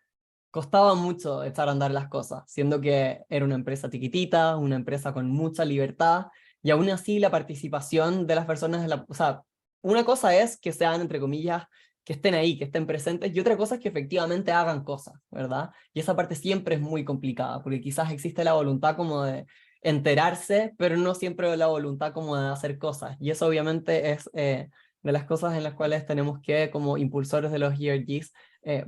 costaba mucho echar a andar las cosas, siendo que era una empresa chiquitita, una empresa con mucha libertad, y aún así la participación de las personas, o sea, una cosa es que sean, entre comillas, que estén ahí, que estén presentes, y otra cosa es que efectivamente hagan cosas, ¿verdad? Y esa parte siempre es muy complicada, porque quizás existe la voluntad como de enterarse, pero no siempre la voluntad como de hacer cosas, y eso obviamente es de las cosas en las cuales tenemos que, como impulsores de los ERGs,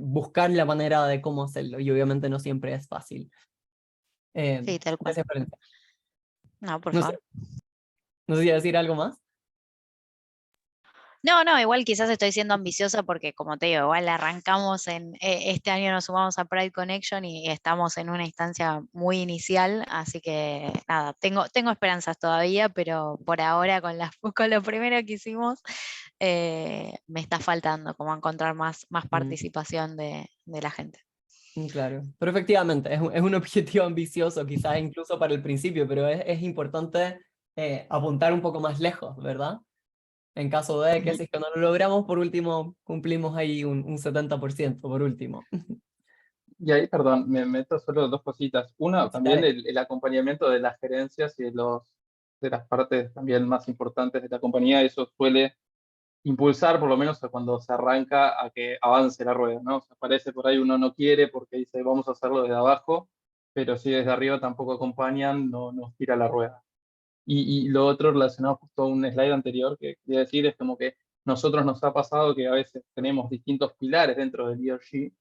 buscar la manera de cómo hacerlo, y obviamente no siempre es fácil. Sí, tal cual. Gracias, Florencia. No, por No favor. sé, no sé si decir algo más. No, igual quizás estoy siendo ambiciosa porque, como te digo, igual arrancamos este año nos sumamos a Pride Connection y estamos en una instancia muy inicial, así que nada, tengo esperanzas todavía, pero por ahora con lo primero que hicimos me está faltando como encontrar más participación de la gente. Claro, pero efectivamente es un objetivo ambicioso, quizás incluso para el principio, pero es importante apuntar un poco más lejos, ¿verdad? En caso de que si es que no lo logramos, por último, cumplimos ahí un 70%, por último. Y ahí, perdón, me meto solo dos cositas. Una, también el acompañamiento de las gerencias y de las partes también más importantes de la compañía, eso suele impulsar, por lo menos cuando se arranca, a que avance la rueda, ¿no? O sea, parece por ahí uno no quiere porque dice vamos a hacerlo desde abajo, pero si desde arriba tampoco acompañan, no nos tira la rueda. Y lo otro relacionado justo a un slide anterior que quería decir es como que nosotros nos ha pasado que a veces tenemos distintos pilares dentro del ERG,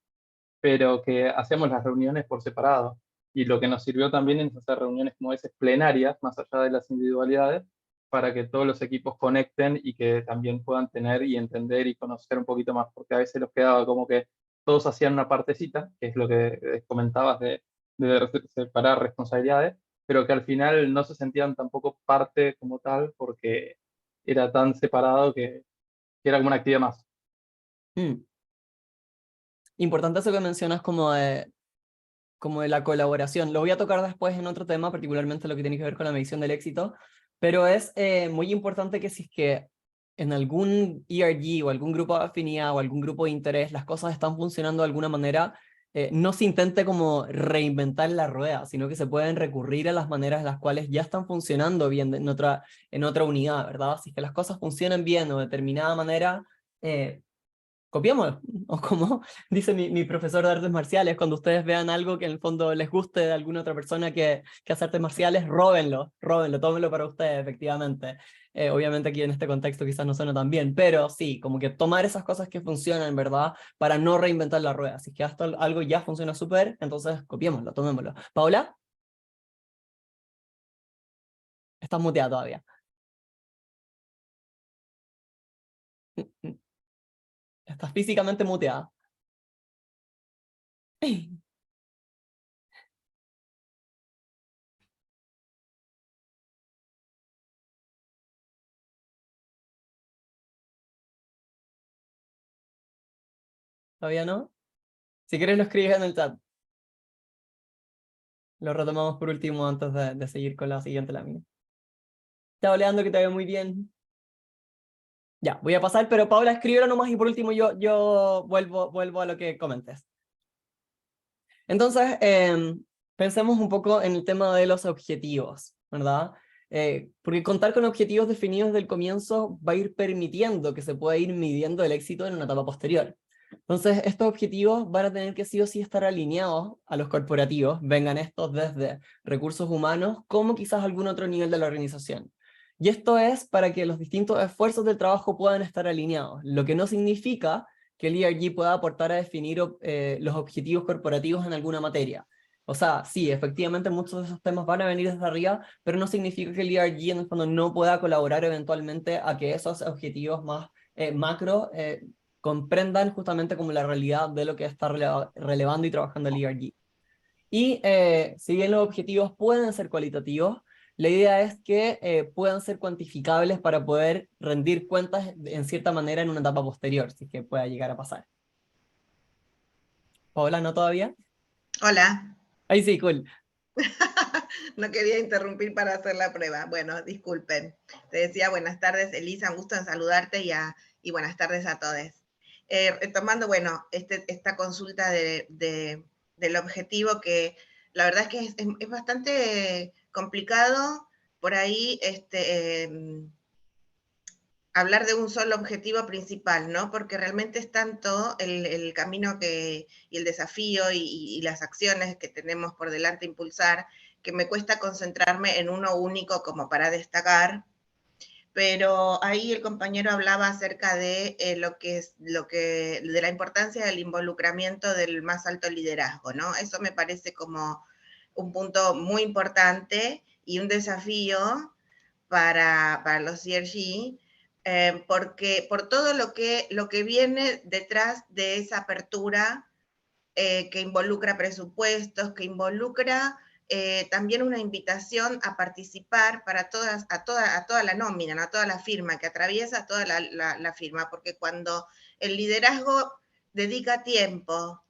pero que hacemos las reuniones por separado. Y lo que nos sirvió también es hacer reuniones como veces plenarias, más allá de las individualidades, para que todos los equipos conecten y que también puedan tener y entender y conocer un poquito más, porque a veces los quedaba como que todos hacían una partecita, que es lo que comentabas de separar responsabilidades, pero que al final no se sentían tampoco parte como tal, porque era tan separado que era como una actividad más. Mm. Importante eso que mencionas como de la colaboración. Lo voy a tocar después en otro tema, particularmente lo que tiene que ver con la medición del éxito, pero es muy importante que si es que en algún ERG o algún grupo de afinidad o algún grupo de interés las cosas están funcionando de alguna manera, no se intente como reinventar la rueda, sino que se pueden recurrir a las maneras en las cuales ya están funcionando bien en otra unidad, ¿verdad? Si es que las cosas funcionan bien o de determinada manera, copiémoslo, o como dice mi profesor de artes marciales, cuando ustedes vean algo que en el fondo les guste de alguna otra persona que hace artes marciales, róbenlo, tómenlo para ustedes, efectivamente. Obviamente aquí en este contexto quizás no suena tan bien, pero sí, como que tomar esas cosas que funcionan, ¿verdad? Para no reinventar la rueda. Si es que hasta algo ya funciona súper, entonces copiémoslo, tomémoslo. Paula, estás muteada todavía. Estás físicamente muteada. ¿Todavía no? Si quieres lo escribes en el chat. Lo retomamos por último antes de seguir con la siguiente lámina. Chao, Leandro, que te veo muy bien. Ya, voy a pasar, pero Paula, escríbelo nomás y por último yo vuelvo a lo que comentes. Entonces, pensemos un poco en el tema de los objetivos, ¿verdad? Porque contar con objetivos definidos desde el comienzo va a ir permitiendo que se pueda ir midiendo el éxito en una etapa posterior. Entonces, estos objetivos van a tener que sí o sí estar alineados a los corporativos, vengan estos desde recursos humanos, como quizás algún otro nivel de la organización. Y esto es para que los distintos esfuerzos del trabajo puedan estar alineados, lo que no significa que el ERG pueda aportar a definir los objetivos corporativos en alguna materia. O sea, sí, efectivamente muchos de esos temas van a venir desde arriba, pero no significa que el ERG en el fondo no pueda colaborar eventualmente a que esos objetivos más macro comprendan justamente como la realidad de lo que está relevando y trabajando el ERG. Y si bien los objetivos pueden ser cualitativos, la idea es que puedan ser cuantificables para poder rendir cuentas en cierta manera en una etapa posterior, si es que pueda llegar a pasar. Paola, ¿no todavía? Hola. Ahí sí, cool. No quería interrumpir para hacer la prueba. Bueno, disculpen. Te decía buenas tardes, Elisa, un gusto en saludarte y buenas tardes a todos. Retomando, bueno, esta consulta del objetivo, que la verdad es que es bastante complicado por ahí hablar de un solo objetivo principal, ¿no? Porque realmente es tanto el camino y el desafío y las acciones que tenemos por delante impulsar, que me cuesta concentrarme en uno único como para destacar. Pero ahí el compañero hablaba acerca de de la importancia del involucramiento del más alto liderazgo, ¿no? Eso me parece como un punto muy importante y un desafío para los CRG, porque por todo lo que viene detrás de esa apertura que involucra presupuestos, que involucra también una invitación a participar para a toda la nómina, ¿no? A toda la firma, que atraviesa toda la firma, porque cuando el liderazgo dedica tiempo,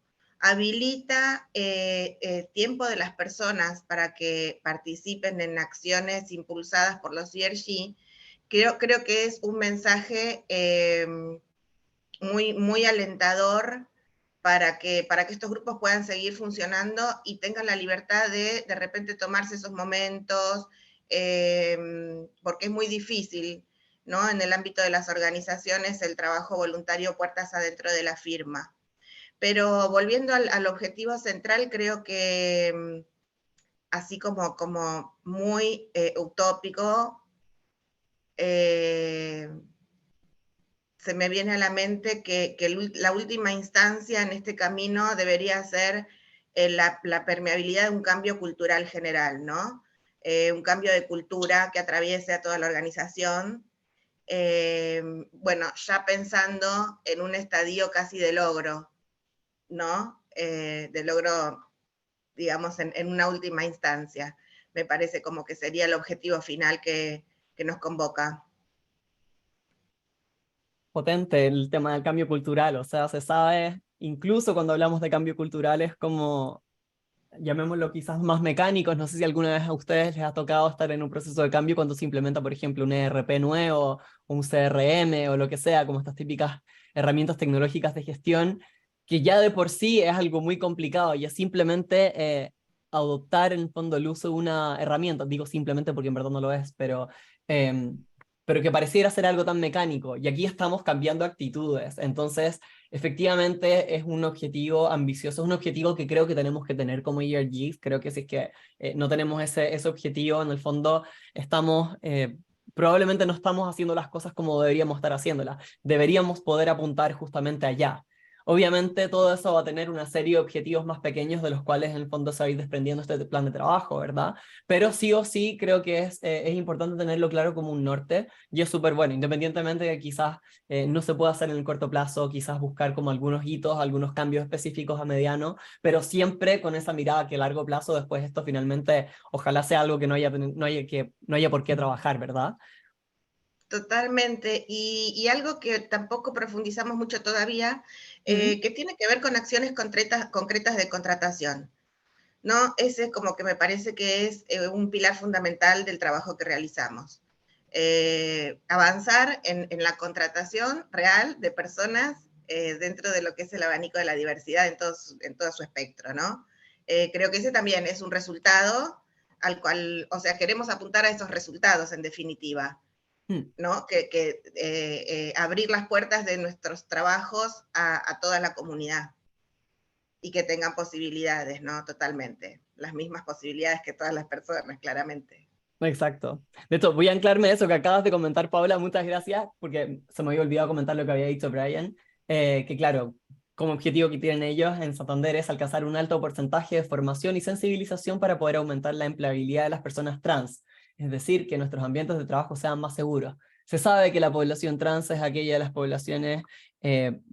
habilita tiempo de las personas para que participen en acciones impulsadas por los CRG, creo que es un mensaje muy alentador para que estos grupos puedan seguir funcionando y tengan la libertad de repente tomarse esos momentos, porque es muy difícil, ¿no? En el ámbito de las organizaciones, el trabajo voluntario puertas adentro de la firma. Pero volviendo al objetivo central, creo que así como muy utópico, se me viene a la mente que la última instancia en este camino debería ser la permeabilidad de un cambio cultural general, ¿no? Un cambio de cultura que atraviese a toda la organización. Bueno, ya pensando en un estadio casi de logro, ¿no? De logro, digamos, en una última instancia. Me parece como que sería el objetivo final que nos convoca. Potente el tema del cambio cultural, o sea, se sabe, incluso cuando hablamos de cambio cultural es como, llamémoslo quizás más mecánicos, no sé si alguna vez a ustedes les ha tocado estar en un proceso de cambio cuando se implementa, por ejemplo, un ERP nuevo, un CRM o lo que sea, como estas típicas herramientas tecnológicas de gestión, que ya de por sí es algo muy complicado y es simplemente adoptar en el fondo el uso de una herramienta, digo simplemente porque en verdad no lo es, pero que pareciera ser algo tan mecánico, y aquí estamos cambiando actitudes, entonces efectivamente es un objetivo ambicioso, es un objetivo que creo que tenemos que tener como ERGs. Creo que si es que no tenemos ese objetivo, en el fondo estamos, probablemente no estamos haciendo las cosas como deberíamos estar haciéndolas, deberíamos poder apuntar justamente allá. Obviamente todo eso va a tener una serie de objetivos más pequeños de los cuales en el fondo se va a ir desprendiendo este plan de trabajo, ¿verdad? Pero sí o sí creo que es importante tenerlo claro como un norte, y es súper bueno, independientemente de que quizás no se puede hacer en el corto plazo, quizás buscar como algunos hitos, algunos cambios específicos a mediano, pero siempre con esa mirada que a largo plazo después esto finalmente ojalá sea algo que no haya por qué trabajar, ¿verdad? Totalmente, y algo que tampoco profundizamos mucho todavía, que tiene que ver con acciones concretas de contratación, ¿no? Ese es como que me parece que es un pilar fundamental del trabajo que realizamos. Avanzar en la contratación real de personas dentro de lo que es el abanico de la diversidad en todo su espectro, ¿no? Creo que ese también es un resultado al cual, o sea, queremos apuntar a esos resultados en definitiva, ¿no? Abrir las puertas de nuestros trabajos a toda la comunidad y que tengan posibilidades, ¿no? Totalmente. Las mismas posibilidades que todas las personas, claramente. Exacto. De hecho, voy a anclarme en eso que acabas de comentar, Paula, muchas gracias, porque se me había olvidado comentar lo que había dicho Brian, que claro, como objetivo que tienen ellos en Santander es alcanzar un alto porcentaje de formación y sensibilización para poder aumentar la empleabilidad de las personas trans, es decir, que nuestros ambientes de trabajo sean más seguros. Se sabe que la población trans es aquella de las poblaciones,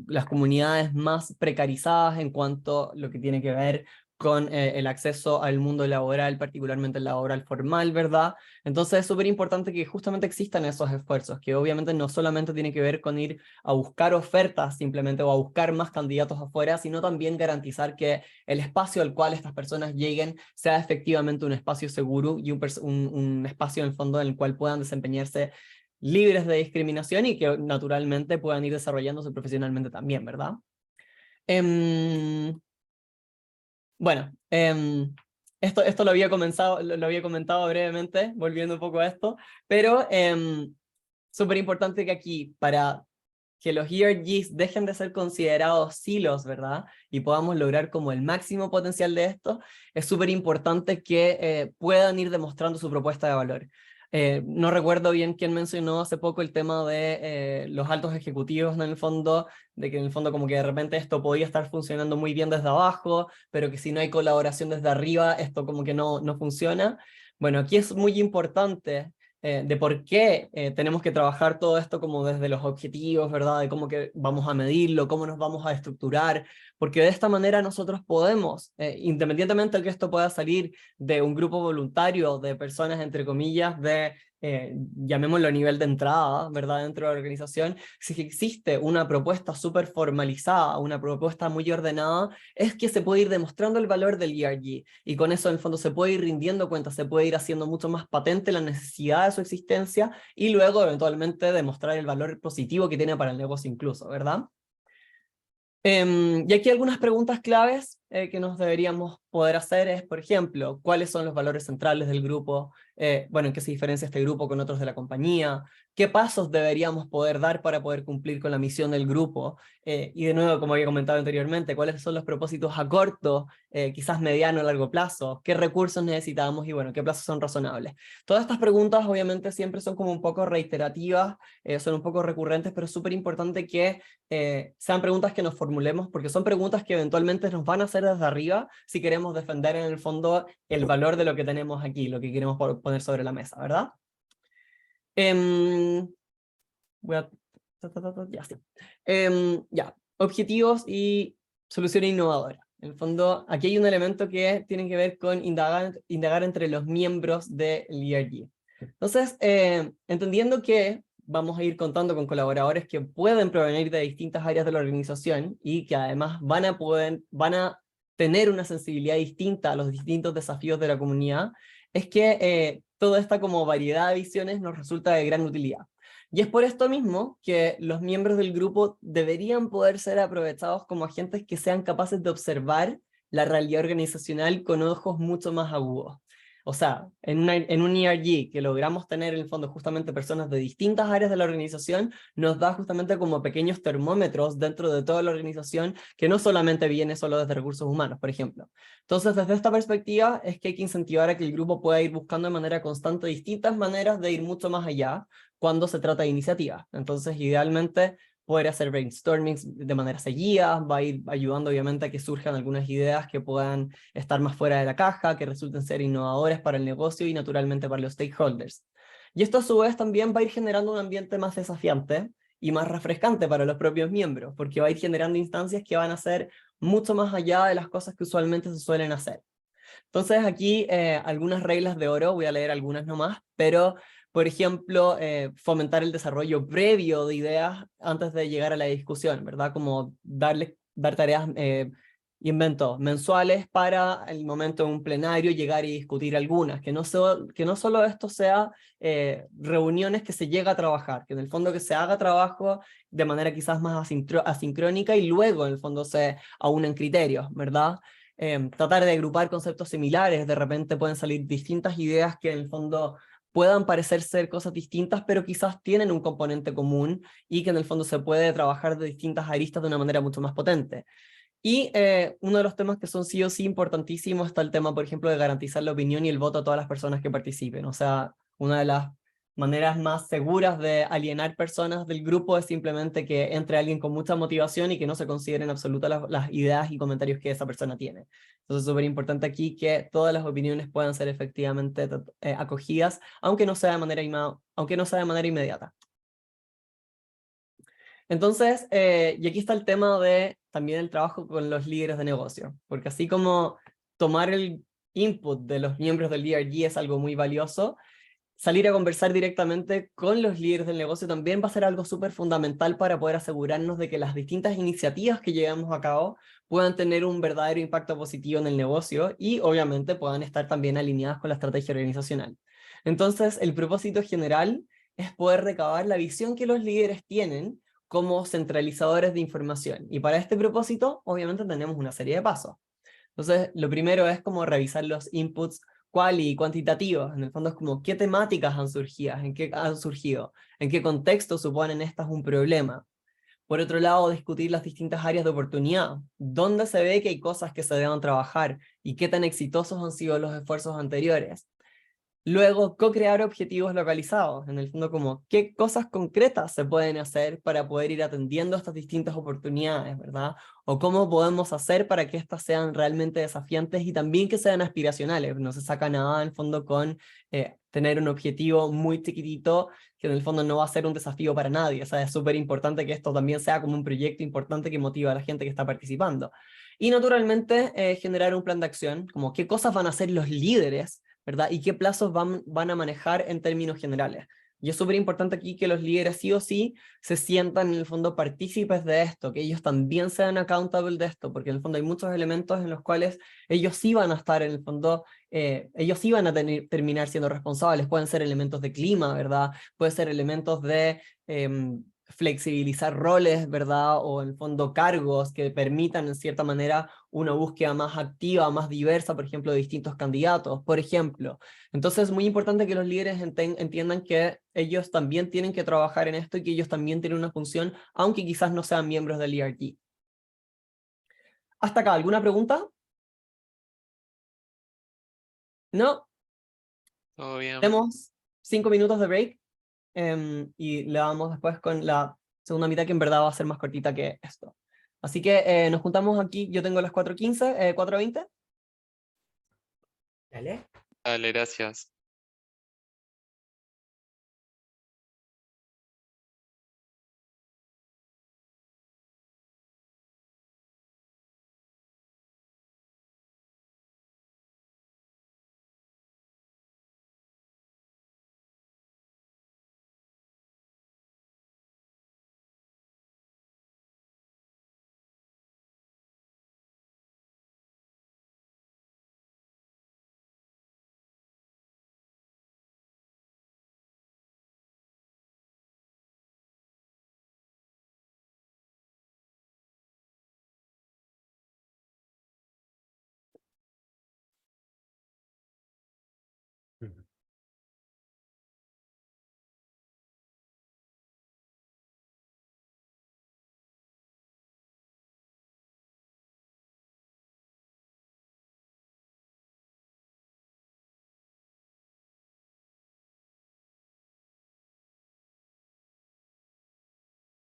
las comunidades más precarizadas en cuanto a lo que tiene que ver con el acceso al mundo laboral, particularmente el laboral formal, ¿verdad? Entonces es súper importante que justamente existan esos esfuerzos, que obviamente no solamente tiene que ver con ir a buscar ofertas simplemente o a buscar más candidatos afuera, sino también garantizar que el espacio al cual estas personas lleguen sea efectivamente un espacio seguro y un espacio en el fondo en el cual puedan desempeñarse libres de discriminación y que naturalmente puedan ir desarrollándose profesionalmente también, ¿verdad? Bueno, esto lo había comentado brevemente, volviendo un poco a esto, pero súper importante que aquí, para que los ERGs dejen de ser considerados silos, ¿verdad? Y podamos lograr como el máximo potencial de esto, es súper importante que puedan ir demostrando su propuesta de valor. No recuerdo bien quién mencionó hace poco el tema de los altos ejecutivos, ¿no? En el fondo, de que en el fondo como que de repente esto podía estar funcionando muy bien desde abajo, pero que si no hay colaboración desde arriba, esto como que no funciona. Bueno, aquí es muy importante de por qué tenemos que trabajar todo esto como desde los objetivos, ¿verdad? De cómo que vamos a medirlo, cómo nos vamos a estructurar, porque de esta manera nosotros podemos, independientemente de que esto pueda salir de un grupo voluntario de personas, entre comillas, de, llamémoslo a nivel de entrada, ¿verdad? Dentro de la organización, si existe una propuesta súper formalizada, una propuesta muy ordenada, es que se puede ir demostrando el valor del ERG, y con eso en el fondo se puede ir rindiendo cuenta, se puede ir haciendo mucho más patente la necesidad de su existencia, y luego eventualmente demostrar el valor positivo que tiene para el negocio incluso, ¿verdad? Y aquí algunas preguntas claves que nos deberíamos poder hacer es, por ejemplo, cuáles son los valores centrales del grupo, bueno, en qué se diferencia este grupo con otros de la compañía, qué pasos deberíamos poder dar para poder cumplir con la misión del grupo, y de nuevo, como había comentado anteriormente, cuáles son los propósitos a corto, quizás mediano o largo plazo, qué recursos necesitamos y bueno, qué plazos son razonables. Todas estas preguntas obviamente siempre son como un poco reiterativas, son un poco recurrentes, pero es súper importante que sean preguntas que nos formulemos, porque son preguntas que eventualmente nos van a hacer desde arriba si queremos defender en el fondo el valor de lo que tenemos aquí, lo que queremos poner sobre la mesa, ¿verdad? Voy a... Ya, sí. Ya, objetivos y solución innovadora. En el fondo, aquí hay un elemento que tiene que ver con indagar entre los miembros del ERG. Entonces, entendiendo que vamos a ir contando con colaboradores que pueden provenir de distintas áreas de la organización y que además van a tener una sensibilidad distinta a los distintos desafíos de la comunidad, es que toda esta como variedad de visiones nos resulta de gran utilidad. Y es por esto mismo que los miembros del grupo deberían poder ser aprovechados como agentes que sean capaces de observar la realidad organizacional con ojos mucho más agudos. O sea, en un ERG que logramos tener en el fondo justamente personas de distintas áreas de la organización, nos da justamente como pequeños termómetros dentro de toda la organización que no solamente viene solo desde recursos humanos, por ejemplo. Entonces, desde esta perspectiva es que hay que incentivar a que el grupo pueda ir buscando de manera constante distintas maneras de ir mucho más allá cuando se trata de iniciativas. Entonces, idealmente, poder hacer brainstormings de manera seguida, va a ir ayudando obviamente a que surjan algunas ideas que puedan estar más fuera de la caja, que resulten ser innovadoras para el negocio y naturalmente para los stakeholders. Y esto a su vez también va a ir generando un ambiente más desafiante y más refrescante para los propios miembros, porque va a ir generando instancias que van a ser mucho más allá de las cosas que usualmente se suelen hacer. Entonces aquí algunas reglas de oro, voy a leer algunas nomás, pero por ejemplo, fomentar el desarrollo previo de ideas antes de llegar a la discusión, ¿verdad? Como dar tareas, mensuales para el momento de un plenario llegar y discutir algunas, que no solo esto sea reuniones que se llega a trabajar, que en el fondo que se haga trabajo de manera quizás más asincrónica y luego en el fondo se aúnen criterios, ¿verdad? Tratar de agrupar conceptos similares, de repente pueden salir distintas ideas que en el fondo puedan parecer ser cosas distintas, pero quizás tienen un componente común y que en el fondo se puede trabajar de distintas aristas de una manera mucho más potente. Y uno de los temas que son sí o sí importantísimos está el tema, por ejemplo, de garantizar la opinión y el voto a todas las personas que participen. O sea, una de las maneras más seguras de alienar personas del grupo es simplemente que entre alguien con mucha motivación y que no se consideren en absoluto las ideas y comentarios que esa persona tiene. Entonces es súper importante aquí que todas las opiniones puedan ser efectivamente acogidas, aunque no sea de manera inmediata. Entonces, y aquí está el tema de también el trabajo con los líderes de negocio, porque así como tomar el input de los miembros del ERG es algo muy valioso, salir a conversar directamente con los líderes del negocio también va a ser algo súper fundamental para poder asegurarnos de que las distintas iniciativas que llevamos a cabo puedan tener un verdadero impacto positivo en el negocio y obviamente puedan estar también alineadas con la estrategia organizacional. Entonces, el propósito general es poder recabar la visión que los líderes tienen como centralizadores de información. Y para este propósito, obviamente tenemos una serie de pasos. Entonces, lo primero es como revisar los inputs quali y cuantitativos. En el fondo es como qué temáticas han surgido, en qué contexto suponen estas un problema. Por otro lado, discutir las distintas áreas de oportunidad. ¿Dónde se ve que hay cosas que se deban trabajar? ¿Y qué tan exitosos han sido los esfuerzos anteriores? Luego, co-crear objetivos localizados, en el fondo como qué cosas concretas se pueden hacer para poder ir atendiendo estas distintas oportunidades, ¿verdad? O cómo podemos hacer para que estas sean realmente desafiantes y también que sean aspiracionales. No se saca nada en el fondo con tener un objetivo muy chiquitito que en el fondo no va a ser un desafío para nadie. O sea, es súper importante que esto también sea como un proyecto importante que motiva a la gente que está participando. Y naturalmente generar un plan de acción, como qué cosas van a hacer los líderes, ¿verdad? Y qué plazos van a manejar en términos generales. Y es súper importante aquí que los líderes sí o sí se sientan en el fondo partícipes de esto, que ellos también sean accountable de esto, porque en el fondo hay muchos elementos en los cuales ellos sí van a estar en el fondo, ellos sí van a terminar siendo responsables. Pueden ser elementos de clima, ¿verdad? Pueden ser elementos de flexibilizar roles, ¿verdad? O en el fondo cargos que permitan en cierta manera una búsqueda más activa, más diversa, por ejemplo, de distintos candidatos, por ejemplo. Entonces es muy importante que los líderes entiendan que ellos también tienen que trabajar en esto y que ellos también tienen una función, aunque quizás no sean miembros del ERG. ¿Hasta acá alguna pregunta? ¿No? Todo bien. Tenemos 5 minutos de break y le damos después con la segunda mitad que en verdad va a ser más cortita que esto. Así que nos juntamos aquí, yo tengo las 4:15, 4:20. Dale. Dale, gracias.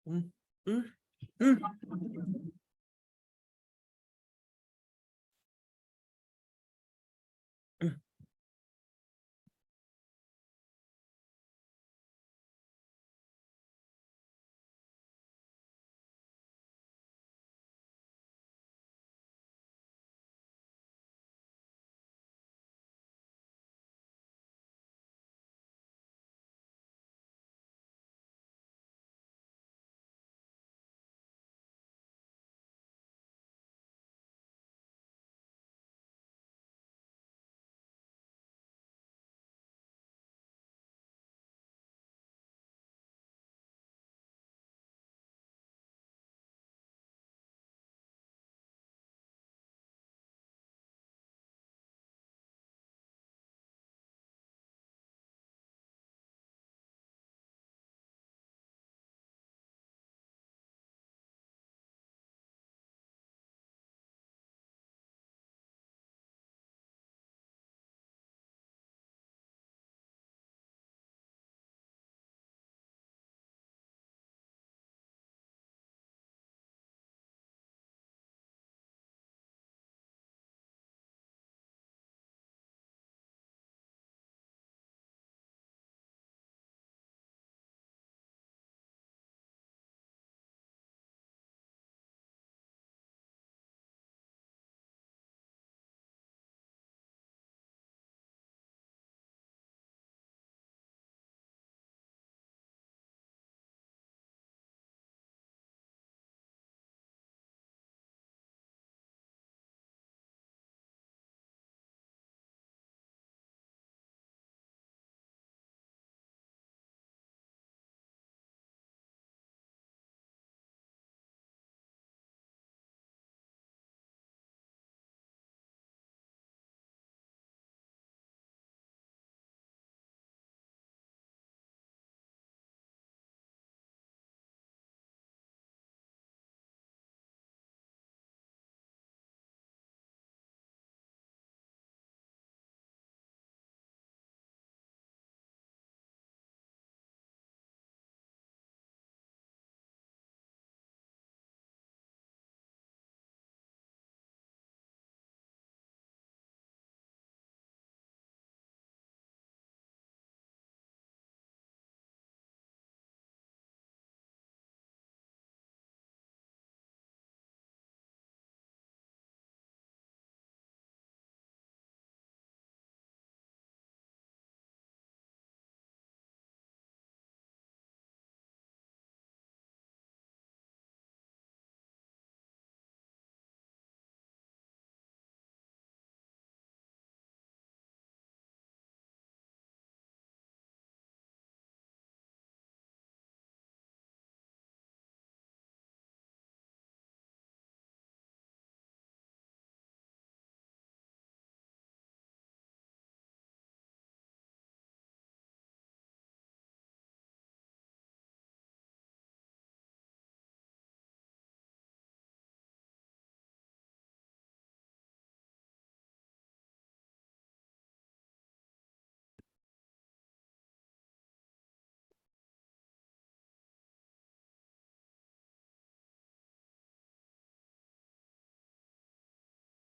Mm, mm, mm.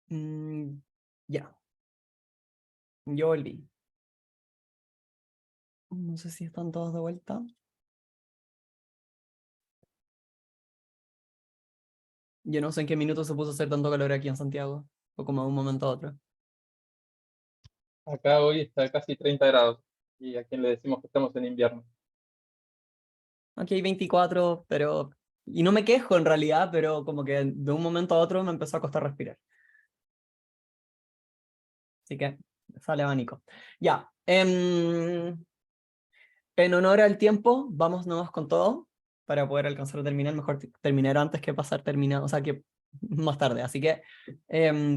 Ya. Yo volví. No sé si están todos de vuelta. Yo no sé en qué minuto se puso a hacer tanto calor aquí en Santiago, o como de un momento a otro. Acá hoy está casi 30 grados y a quien le decimos que estamos en invierno. Aquí hay 24, pero... Y no me quejo en realidad, pero como que de un momento a otro me empezó a costar respirar. Así que sale abanico. Ya. En honor al tiempo, vamos nomás con todo para poder alcanzar a terminar. Mejor terminar antes que pasar terminado, o sea que más tarde. Así que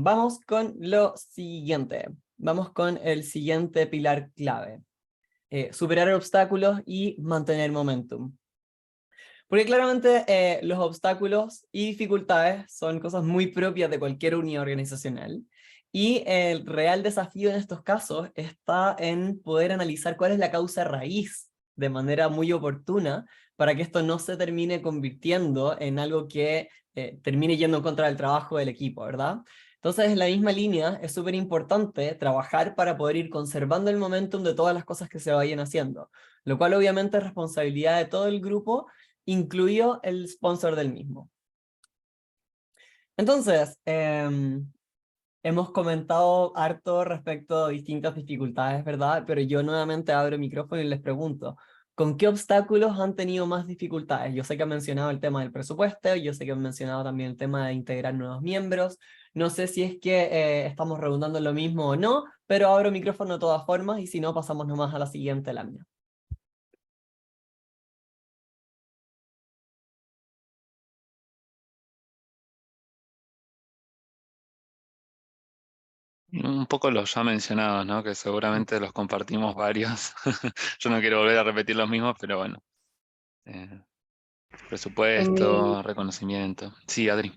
vamos con lo siguiente. Vamos con el siguiente pilar clave. Superar obstáculos y mantener momentum. Porque claramente los obstáculos y dificultades son cosas muy propias de cualquier unidad organizacional. Y el real desafío en estos casos está en poder analizar cuál es la causa raíz de manera muy oportuna para que esto no se termine convirtiendo en algo que termine yendo en contra del trabajo del equipo, ¿verdad? Entonces, en la misma línea, es súper importante trabajar para poder ir conservando el momentum de todas las cosas que se vayan haciendo, lo cual obviamente es responsabilidad de todo el grupo, incluido el sponsor del mismo. Entonces, hemos comentado harto respecto a distintas dificultades, ¿verdad? Pero yo nuevamente abro el micrófono y les pregunto, ¿con qué obstáculos han tenido más dificultades? Yo sé que han mencionado el tema del presupuesto, yo sé que han mencionado también el tema de integrar nuevos miembros, no sé si es que estamos redundando en lo mismo o no, pero abro el micrófono de todas formas y si no, pasamos nomás a la siguiente lámina. Un poco los ya mencionados, ¿no? Que seguramente los compartimos varios. Yo no quiero volver a repetir los mismos, pero bueno. En mi, Presupuesto, reconocimiento. Sí, Adri.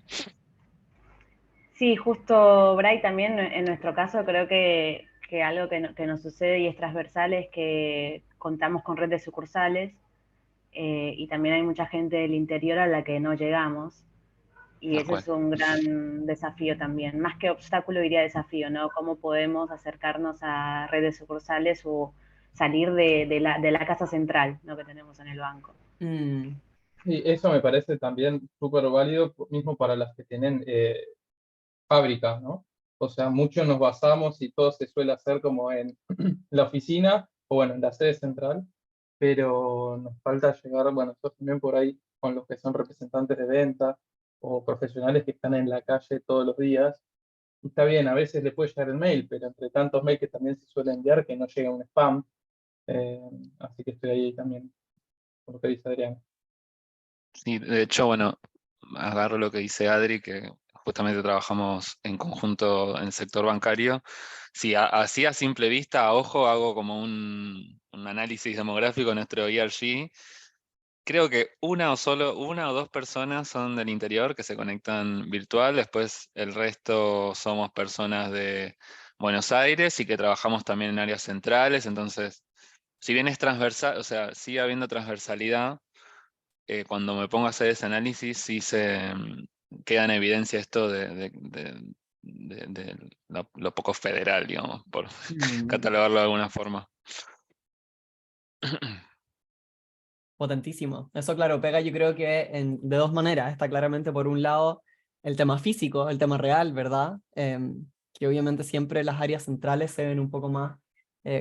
Sí, justo, Bray, también en nuestro caso creo que algo que nos sucede y es transversal es que contamos con red de sucursales y también hay mucha gente del interior a la que no llegamos y Tal ese cual. es un gran desafío también, más que obstáculo diría desafío, ¿no? ¿Cómo podemos acercarnos a redes sucursales o salir de la casa central, ¿no? Que tenemos en el banco? Mm, Y eso me parece también súper válido, mismo para las que tienen fábricas, ¿no? O sea, muchos nos basamos y todo se suele hacer como en la oficina o bueno, en la sede central, pero nos falta llegar, bueno, nosotros también por ahí con los que son representantes de venta o profesionales que están en la calle todos los días. Y está bien, a veces le puede llegar el mail, pero entre tantos mails que también se suele enviar, que no llega un spam. Eh, Así que estoy ahí también, por lo que dice Adrián. Sí, de hecho, bueno, agarro lo que dice Adri, que justamente trabajamos en conjunto en el sector bancario. Sí, así a simple vista, a ojo, hago como un análisis demográfico en nuestro ERG. Creo que una o dos personas son del interior que se conectan virtual, después el resto somos personas de Buenos Aires y que trabajamos también en áreas centrales, entonces, si bien es transversal, o sea, sigue habiendo transversalidad, cuando me pongo a hacer ese análisis sí queda en evidencia esto de lo poco federal, digamos, por catalogarlo de alguna forma. Potentísimo. Eso, claro, pega yo creo que de dos maneras. Está claramente por un lado el tema físico, el tema real, ¿verdad? Que obviamente siempre las áreas centrales se ven un poco más,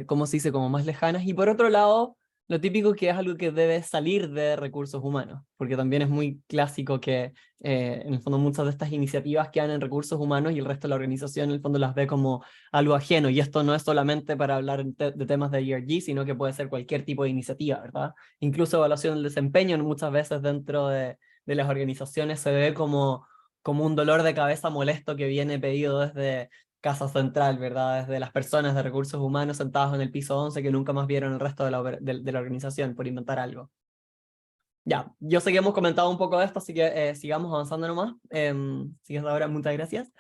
¿cómo se dice? Como más lejanas. Y por otro lado, lo típico que es algo que debe salir de recursos humanos, porque también es muy clásico que en el fondo muchas de estas iniciativas quedan en recursos humanos y el resto de la organización en el fondo las ve como algo ajeno. Y esto no es solamente para hablar de temas de ERG, sino que puede ser cualquier tipo de iniciativa, ¿verdad? Incluso evaluación del desempeño muchas veces dentro de las organizaciones se ve como un dolor de cabeza molesto que viene pedido desde Casa Central, ¿verdad? Desde las personas de recursos humanos sentados en el piso 11 que nunca más vieron el resto de la organización por inventar algo. Ya, yo sé que hemos comentado un poco de esto, así que sigamos avanzando nomás. Así que hasta ahora, muchas gracias.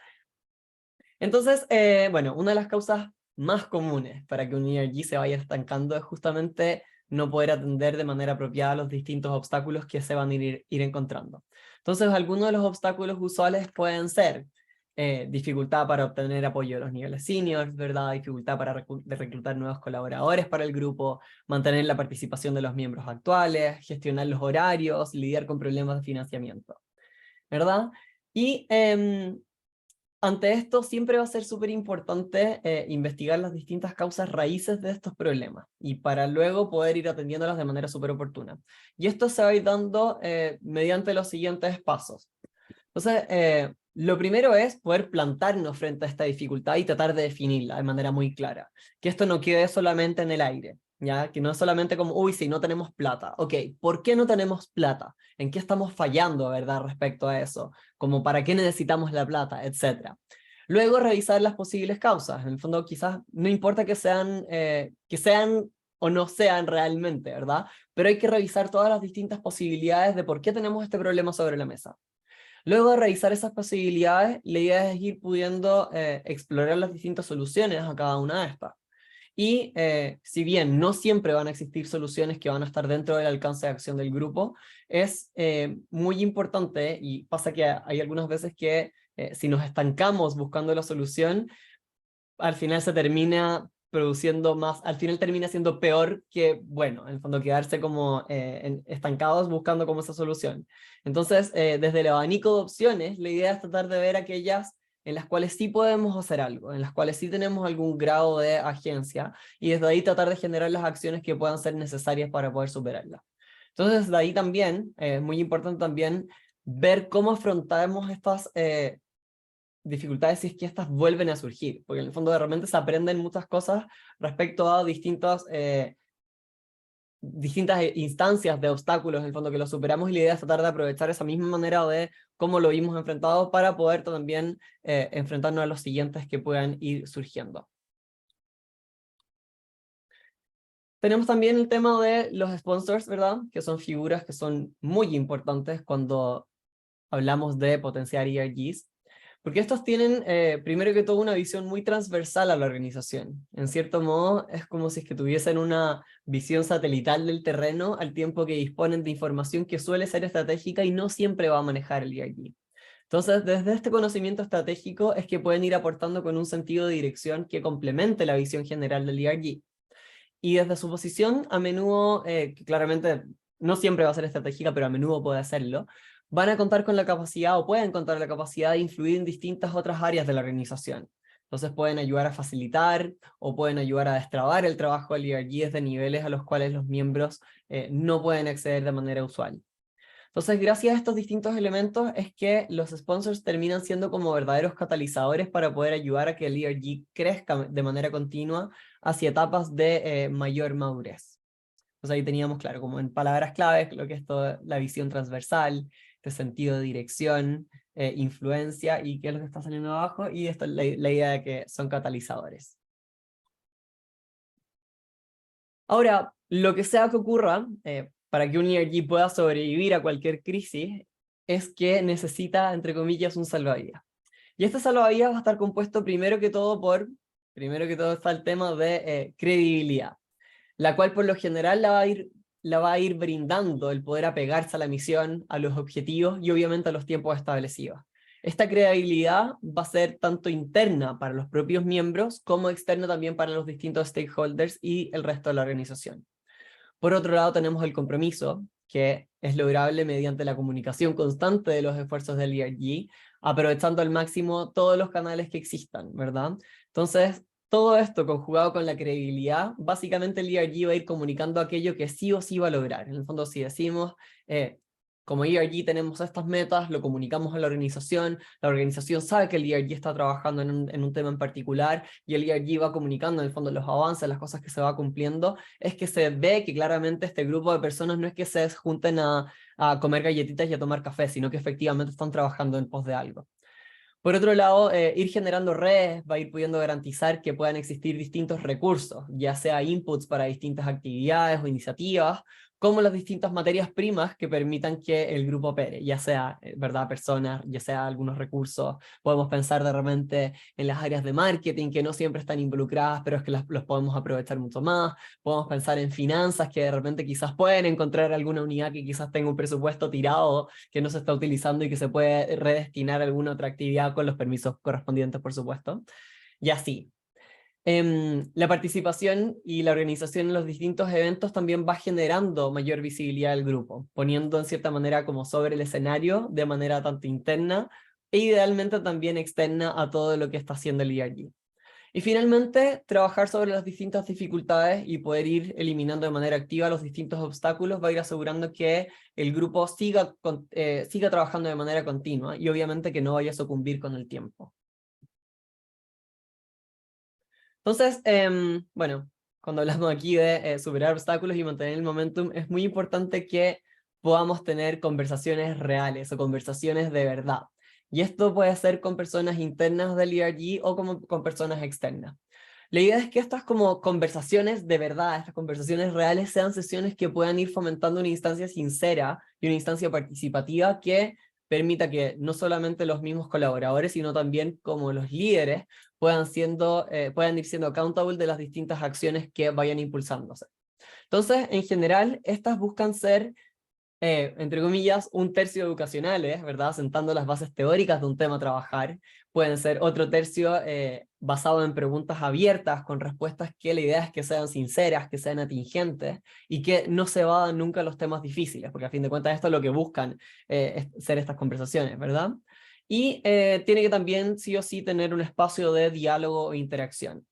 Entonces, bueno, una de las causas más comunes para que un ERG se vaya estancando es justamente no poder atender de manera apropiada los distintos obstáculos que se van a ir encontrando. Entonces, algunos de los obstáculos usuales pueden ser dificultad para obtener apoyo de los niveles seniors, ¿verdad? Dificultad para reclutar nuevos colaboradores para el grupo, mantener la participación de los miembros actuales, gestionar los horarios, lidiar con problemas de financiamiento, ¿verdad? Y ante esto siempre va a ser súper importante investigar las distintas causas raíces de estos problemas y para luego poder ir atendiéndolas de manera súper oportuna. Y esto se va a ir dando mediante los siguientes pasos. Entonces, lo primero es poder plantarnos frente a esta dificultad y tratar de definirla de manera muy clara. Que esto no quede solamente en el aire, ¿ya? Que no es solamente como, uy, sí, no tenemos plata. Ok, ¿por qué no tenemos plata? ¿En qué estamos fallando, verdad, respecto a eso? Como para qué necesitamos la plata, etcétera. Luego revisar las posibles causas. En el fondo quizás no importa que sean o no sean realmente, ¿verdad? Pero hay que revisar todas las distintas posibilidades de por qué tenemos este problema sobre la mesa. Luego de revisar esas posibilidades, la idea es ir pudiendo explorar las distintas soluciones a cada una de estas. Y si bien no siempre van a existir soluciones que van a estar dentro del alcance de acción del grupo, es muy importante, y pasa que hay algunas veces que si nos estancamos buscando la solución, al final se termina produciendo más, al final termina siendo peor que, bueno, en el fondo quedarse como estancados buscando como esa solución. Entonces, desde el abanico de opciones, la idea es tratar de ver aquellas en las cuales sí podemos hacer algo, en las cuales sí tenemos algún grado de agencia, y desde ahí tratar de generar las acciones que puedan ser necesarias para poder superarla. Entonces, de ahí también, muy importante también, ver cómo afrontamos estas dificultades si es que estas vuelven a surgir, porque en el fondo de repente se aprenden muchas cosas respecto a distintas instancias de obstáculos, en el fondo que los superamos, y la idea es tratar de aprovechar esa misma manera de cómo lo vimos enfrentado para poder también enfrentarnos a los siguientes que puedan ir surgiendo. Tenemos también el tema de los sponsors, ¿verdad? Que son figuras que son muy importantes cuando hablamos de potenciar ERGs. Porque estos tienen, primero que todo, una visión muy transversal a la organización. En cierto modo, es como si es que tuviesen una visión satelital del terreno al tiempo que disponen de información que suele ser estratégica y no siempre va a manejar el ERG. Entonces, desde este conocimiento estratégico es que pueden ir aportando con un sentido de dirección que complemente la visión general del ERG. Y desde su posición, a menudo, que claramente no siempre va a ser estratégica, pero a menudo puede hacerlo, van a contar con la capacidad o pueden contar la capacidad de influir en distintas otras áreas de la organización. Entonces pueden ayudar a facilitar o pueden ayudar a destrabar el trabajo del ERG desde niveles a los cuales los miembros no pueden acceder de manera usual. Entonces, gracias a estos distintos elementos es que los sponsors terminan siendo como verdaderos catalizadores para poder ayudar a que el ERG crezca de manera continua hacia etapas de mayor madurez. Entonces ahí teníamos, claro, como en palabras claves, lo que es toda la visión transversal, este sentido de dirección, influencia, y qué es lo que está saliendo abajo, y esto es la idea de que son catalizadores. Ahora, lo que sea que ocurra, para que un ERG pueda sobrevivir a cualquier crisis, es que necesita, entre comillas, un salvavidas. Y este salvavidas va a estar compuesto primero que todo está el tema de credibilidad, la cual por lo general la va a ir brindando el poder apegarse a la misión, a los objetivos y obviamente a los tiempos establecidos. Esta credibilidad va a ser tanto interna para los propios miembros como externa también para los distintos stakeholders y el resto de la organización. Por otro lado tenemos el compromiso, que es lograble mediante la comunicación constante de los esfuerzos del ERG, aprovechando al máximo todos los canales que existan, ¿verdad? Entonces, todo esto conjugado con la credibilidad, básicamente el ERG va a ir comunicando aquello que sí o sí va a lograr. En el fondo, si decimos, como ERG tenemos estas metas, lo comunicamos a la organización sabe que el ERG está trabajando en un tema en particular, y el ERG va comunicando en el fondo los avances, las cosas que se va cumpliendo, es que se ve que claramente este grupo de personas no es que se junten a comer galletitas y a tomar café, sino que efectivamente están trabajando en pos de algo. Por otro lado, ir generando redes va a ir pudiendo garantizar que puedan existir distintos recursos, ya sea inputs para distintas actividades o iniciativas, como las distintas materias primas que permitan que el grupo opere, ya sea, ¿verdad?, personas, ya sea algunos recursos. Podemos pensar de repente en las áreas de marketing que no siempre están involucradas, pero es que los podemos aprovechar mucho más. Podemos pensar en finanzas que de repente quizás pueden encontrar alguna unidad que quizás tenga un presupuesto tirado que no se está utilizando y que se puede redestinar a alguna otra actividad con los permisos correspondientes, por supuesto. Y así. La participación y la organización en los distintos eventos también va generando mayor visibilidad del grupo, poniendo en cierta manera como sobre el escenario de manera tanto interna e idealmente también externa a todo lo que está haciendo el ERG. Y finalmente, trabajar sobre las distintas dificultades y poder ir eliminando de manera activa los distintos obstáculos va a ir asegurando que el grupo siga trabajando de manera continua y obviamente que no vaya a sucumbir con el tiempo. Entonces, bueno, cuando hablamos aquí de superar obstáculos y mantener el momentum, es muy importante que podamos tener conversaciones reales o conversaciones de verdad. Y esto puede ser con personas internas del ERG o con personas externas. La idea es que estas como conversaciones de verdad, estas conversaciones reales, sean sesiones que puedan ir fomentando una instancia sincera y una instancia participativa que permita que no solamente los mismos colaboradores, sino también como los líderes puedan ir siendo accountable de las distintas acciones que vayan impulsándose. Entonces, en general, estas buscan ser, entre comillas, un tercio educacionales, ¿verdad? Sentando las bases teóricas de un tema a trabajar. Pueden ser otro tercio basado en preguntas abiertas, con respuestas que la idea es que sean sinceras, que sean atingentes, y que no se evadan nunca los temas difíciles, porque a fin de cuentas esto es lo que buscan ser estas conversaciones, ¿verdad? Y tiene que también sí o sí tener un espacio de diálogo e interacción.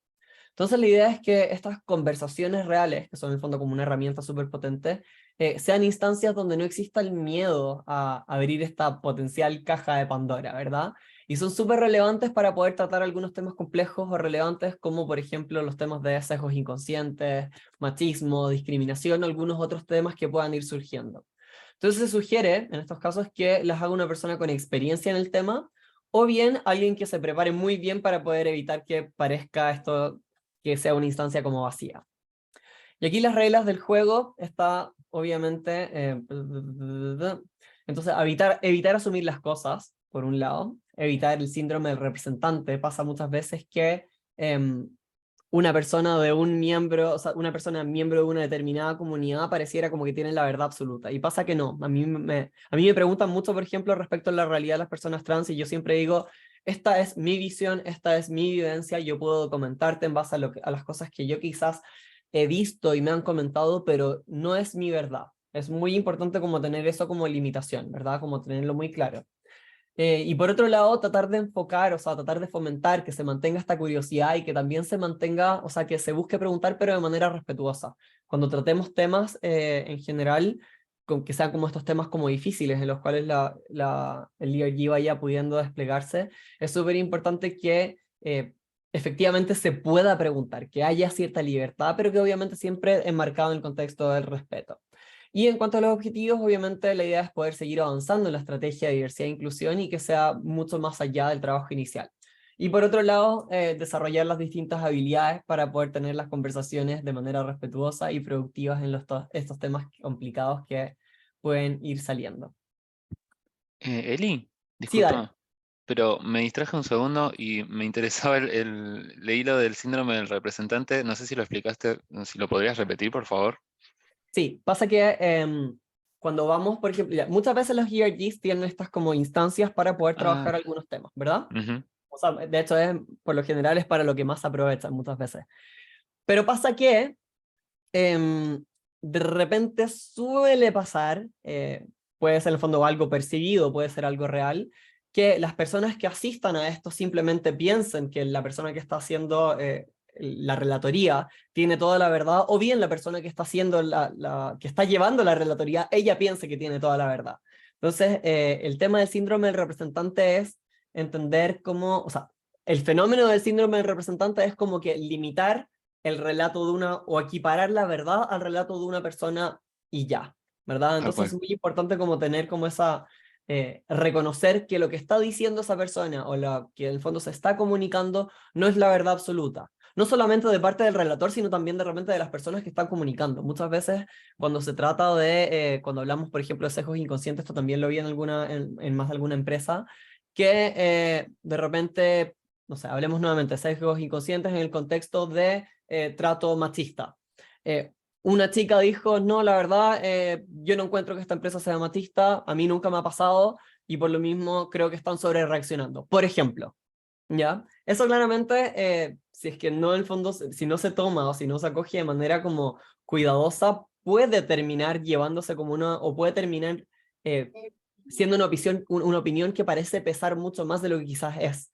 Entonces la idea es que estas conversaciones reales, que son en el fondo como una herramienta súper potente, sean instancias donde no exista el miedo a abrir esta potencial caja de Pandora, ¿verdad? Y son súper relevantes para poder tratar algunos temas complejos o relevantes, como por ejemplo los temas de sesgos inconscientes, machismo, discriminación, o algunos otros temas que puedan ir surgiendo. Entonces se sugiere, en estos casos, que las haga una persona con experiencia en el tema, o bien alguien que se prepare muy bien para poder evitar que parezca esto, que sea una instancia como vacía. Y aquí las reglas del juego está, obviamente, entonces evitar asumir las cosas, por un lado, evitar el síndrome del representante. Pasa muchas veces que una persona miembro de una determinada comunidad pareciera como que tiene la verdad absoluta, y pasa que no. A mí me preguntan mucho, por ejemplo, respecto a la realidad de las personas trans, y yo siempre digo, esta es mi visión, esta es mi vivencia, yo puedo comentarte en base a las cosas que yo quizás he visto y me han comentado, pero no es mi verdad. Es muy importante como tener eso como limitación, ¿verdad? Como tenerlo muy claro. Y por otro lado, tratar de enfocar, o sea, tratar de fomentar que se mantenga esta curiosidad y que también se mantenga, o sea, que se busque preguntar, pero de manera respetuosa. Cuando tratemos temas en general, con que sean como estos temas como difíciles, en los cuales el ERG vaya pudiendo desplegarse, es súper importante que efectivamente se pueda preguntar, que haya cierta libertad, pero que obviamente siempre enmarcado en el contexto del respeto. Y en cuanto a los objetivos, obviamente la idea es poder seguir avanzando en la estrategia de diversidad e inclusión y que sea mucho más allá del trabajo inicial. Y por otro lado, desarrollar las distintas habilidades para poder tener las conversaciones de manera respetuosa y productivas en estos temas complicados que pueden ir saliendo. Eli, Sí, dale. disculpa, pero me distraje un segundo y me interesaba leí lo del síndrome del representante. No sé si lo explicaste, si lo podrías repetir, por favor. Sí, pasa que cuando vamos, por ejemplo, muchas veces los ERGs tienen estas como instancias para poder trabajar algunos temas, ¿verdad? O sea, de hecho, por lo general es para lo que más aprovechan muchas veces. Pero pasa que de repente suele pasar, puede ser en el fondo algo percibido, puede ser algo real, que las personas que asistan a esto simplemente piensen que la persona que está haciendo la relatoría tiene toda la verdad, o bien la persona que está haciendo que está llevando la relatoría, ella piensa que tiene toda la verdad. Entonces, el tema del síndrome del representante es entender cómo, o sea, el fenómeno del síndrome del representante es como que limitar el relato o equiparar la verdad al relato de una persona y ya, ¿verdad? Entonces es muy importante como tener como esa, reconocer que lo que está diciendo esa persona o que en el fondo se está comunicando no es la verdad absoluta. no solamente de parte del relator, sino también de repente de las personas que están comunicando. Muchas veces cuando se trata de, cuando hablamos por ejemplo de sesgos inconscientes, esto también lo vi en más de alguna empresa, que de repente, no sé, hablemos nuevamente de sesgos inconscientes en el contexto de trato machista. Una chica dijo, no, la verdad, yo no encuentro que esta empresa sea machista, a mí nunca me ha pasado, y por lo mismo creo que están sobre reaccionando. Por ejemplo, ¿ya? Eso claramente, si es que no en el fondo, si no se toma o si no se acoge de manera como cuidadosa, puede terminar llevándose como una, o puede terminar siendo una opinión que parece pesar mucho más de lo que quizás es.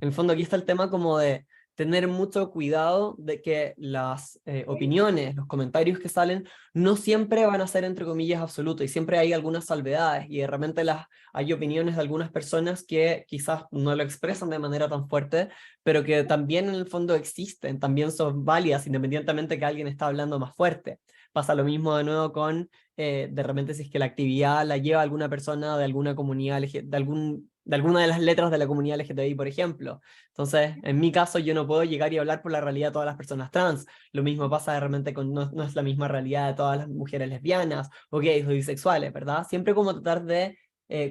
En el fondo aquí está el tema como de tener mucho cuidado de que las opiniones, los comentarios que salen, no siempre van a ser entre comillas absolutos, y siempre hay algunas salvedades, y de repente hay opiniones de algunas personas que quizás no lo expresan de manera tan fuerte, pero que también en el fondo existen, también son válidas, independientemente que alguien está hablando más fuerte. Pasa lo mismo de nuevo con, de repente si es que la actividad la lleva alguna persona de alguna comunidad, de alguna de las letras de la comunidad LGTBI, por ejemplo. Entonces, en mi caso, yo no puedo llegar y hablar por la realidad de todas las personas trans. Lo mismo pasa de repente con, no es la misma realidad de todas las mujeres lesbianas, o gays, o bisexuales, ¿verdad? Siempre como tratar de,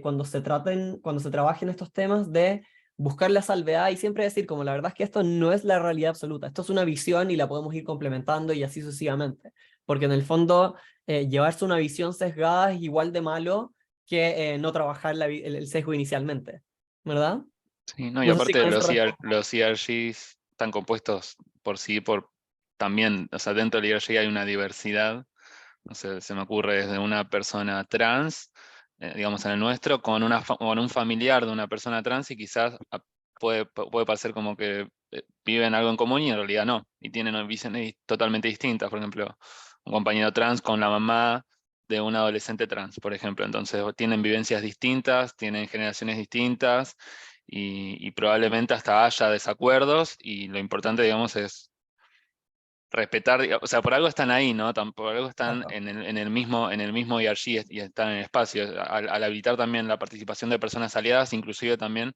cuando se trabajen estos temas, de buscar la salvedad y siempre decir, como la verdad es que esto no es la realidad absoluta, esto es una visión y la podemos ir complementando y así sucesivamente. Porque en el fondo, llevarse una visión sesgada es igual de malo que no trabajar el sesgo inicialmente, ¿verdad? Sí, no, y No sé si aparte con eso los ERGs están compuestos por sí, también, o sea, dentro del ERG hay una diversidad, no sé, se me ocurre desde una persona trans, digamos en el nuestro, con un familiar de una persona trans y quizás puede parecer como que viven algo en común y en realidad no, y tienen visiones totalmente distintas. Por ejemplo, un compañero trans con la mamá de un adolescente trans, por ejemplo. Entonces tienen vivencias distintas, tienen generaciones distintas y probablemente hasta haya desacuerdos, y lo importante, digamos, es respetar, o sea, por algo están ahí, ¿no? Por algo están en el mismo ERG y están en el espacio. Al habilitar también la participación de personas aliadas, inclusive también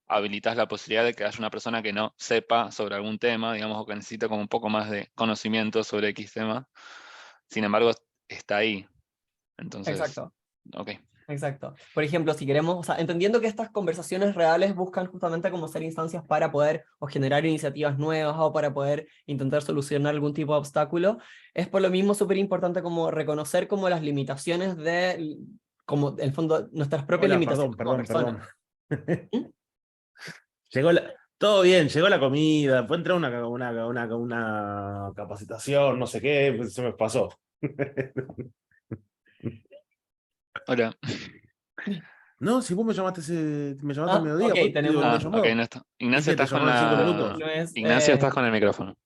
habilitas la posibilidad de que haya una persona que no sepa sobre algún tema, digamos, o que necesite como un poco más de conocimiento sobre X tema. Sin embargo, está ahí. Entonces, Exacto. ok. Exacto. Por ejemplo, si queremos, o sea, entendiendo que estas conversaciones reales buscan justamente como ser instancias para poder o generar iniciativas nuevas o para poder intentar solucionar algún tipo de obstáculo, es por lo mismo súper importante como reconocer como las limitaciones de, como en el fondo, nuestras propias Hola, limitaciones como perdón. personas. Llegó todo bien, llegó la comida, fue entrar una capacitación, no sé qué, pues se me pasó. Hola. No, si vos me llamaste al mediodía, ok, pues te digo, no me Ok, llamó. no está. Ignacio, Dije, te estás con llamaron en 5 minutos. No es, Ignacio, estás con el micrófono.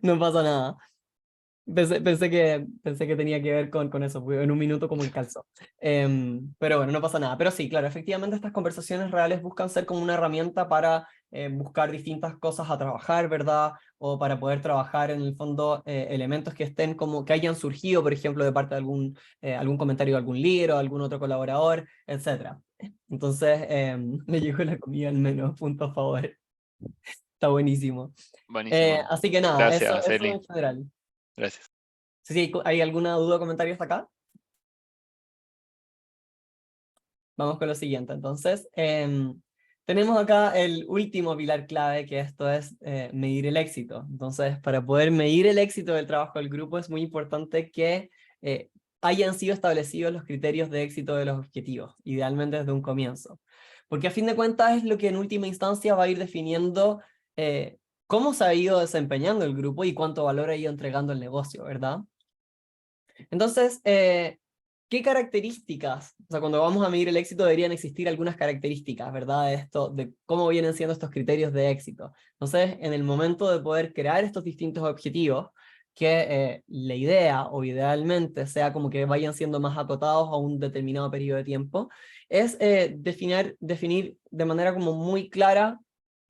no pasa nada. Pensé que tenía que ver con eso, porque en un minuto como el calzó. Pero bueno, no pasa nada. Pero sí, claro, efectivamente estas conversaciones reales buscan ser como una herramienta para buscar distintas cosas a trabajar, ¿verdad? O para poder trabajar en el fondo elementos que estén como que hayan surgido, por ejemplo, de parte de algún comentario de algún libro, algún otro colaborador, etc. Entonces, me llegó la comida al menos, punto a favor. Está buenísimo. Buenísimo. Así que nada, Gracias, eso Eli. en general. Gracias. Sí, ¿hay alguna duda o comentario hasta acá? Vamos con lo siguiente. Entonces, tenemos acá el último pilar clave, que esto es medir el éxito. Entonces, para poder medir el éxito del trabajo del grupo es muy importante que hayan sido establecidos los criterios de éxito de los objetivos, idealmente desde un comienzo. Porque a fin de cuentas es lo que en última instancia va a ir definiendo cómo se ha ido desempeñando el grupo y cuánto valor ha ido entregando el negocio, ¿verdad? Entonces, ¿qué características? O sea, cuando vamos a medir el éxito deberían existir algunas características, ¿verdad? De cómo vienen siendo estos criterios de éxito. Entonces, en el momento de poder crear estos distintos objetivos, que la idea, o idealmente, sea como que vayan siendo más acotados a un determinado periodo de tiempo, es definir de manera como muy clara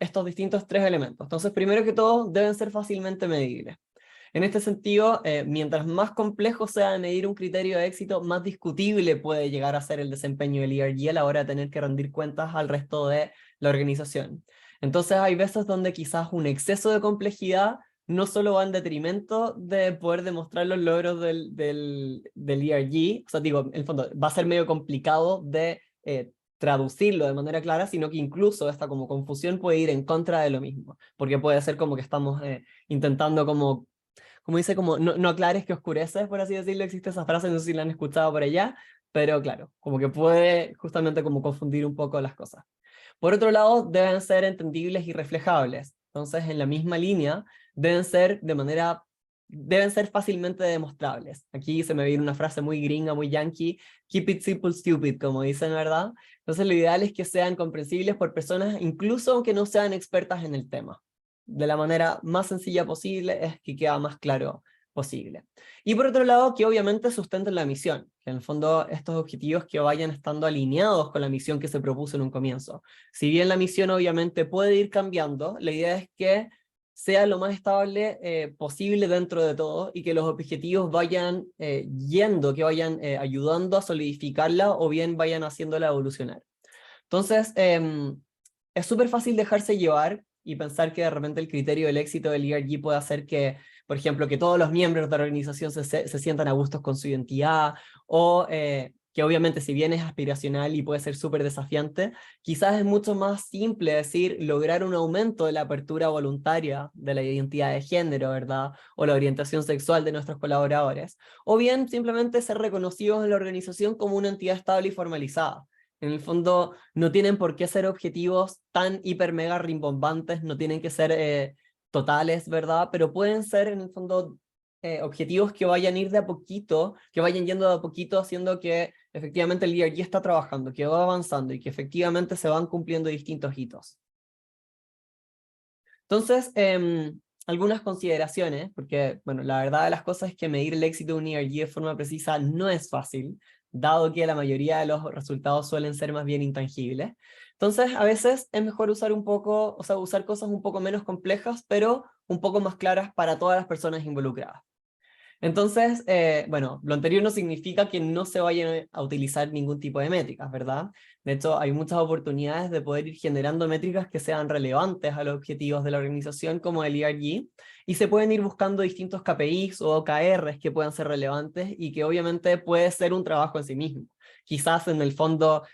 estos distintos tres elementos. Entonces, primero que todo, deben ser fácilmente medibles. En este sentido, mientras más complejo sea de medir un criterio de éxito, más discutible puede llegar a ser el desempeño del ERG a la hora de tener que rendir cuentas al resto de la organización. Entonces hay veces donde quizás un exceso de complejidad no solo va en detrimento de poder demostrar los logros del ERG, o sea, digo, en el fondo va a ser medio complicado de traducirlo de manera clara, sino que incluso esta como confusión puede ir en contra de lo mismo, porque puede ser como que estamos intentando como dice, como no aclares que oscureces, por así decirlo, existe esa frase, no sé si la han escuchado por allá, pero claro, como que puede justamente como confundir un poco las cosas. Por otro lado, deben ser entendibles y reflejables. Entonces, en la misma línea, deben ser fácilmente demostrables. Aquí se me viene una frase muy gringa, muy yankee, keep it simple, stupid, como dicen, ¿verdad? Entonces, lo ideal es que sean comprensibles por personas, incluso aunque no sean expertas en el tema. De la manera más sencilla posible es que queda más claro posible. Y por otro lado, que obviamente sustenten la misión, que en el fondo estos objetivos que vayan estando alineados con la misión que se propuso en un comienzo. Si bien la misión obviamente puede ir cambiando, la idea es que sea lo más estable posible dentro de todo y que los objetivos vayan que vayan ayudando a solidificarla o bien vayan haciéndola evolucionar. Entonces, es súper fácil dejarse llevar y pensar que de repente el criterio del éxito del ERG puede hacer que, por ejemplo, que todos los miembros de la organización se sientan a gustos con su identidad, o que obviamente si bien es aspiracional y puede ser súper desafiante, quizás es mucho más simple decir lograr un aumento de la apertura voluntaria de la identidad de género, ¿verdad? O la orientación sexual de nuestros colaboradores, o bien simplemente ser reconocidos en la organización como una entidad estable y formalizada. En el fondo, no tienen por qué ser objetivos tan hiper mega rimbombantes, no tienen que ser totales, ¿verdad? Pero pueden ser, en el fondo, objetivos que vayan a ir de a poquito, que vayan yendo de a poquito, haciendo que efectivamente el ERG está trabajando, que va avanzando y que efectivamente se van cumpliendo distintos hitos. Entonces, algunas consideraciones, porque, bueno, la verdad de las cosas es que medir el éxito de un ERG de forma precisa no es fácil, dado que la mayoría de los resultados suelen ser más bien intangibles. Entonces, a veces es mejor usar usar cosas un poco menos complejas, pero un poco más claras para todas las personas involucradas. Entonces, bueno, lo anterior no significa que no se vayan a utilizar ningún tipo de métricas, ¿verdad? De hecho, hay muchas oportunidades de poder ir generando métricas que sean relevantes a los objetivos de la organización como el ERG, y se pueden ir buscando distintos KPIs o OKRs que puedan ser relevantes y que obviamente puede ser un trabajo en sí mismo. Quizás en el fondo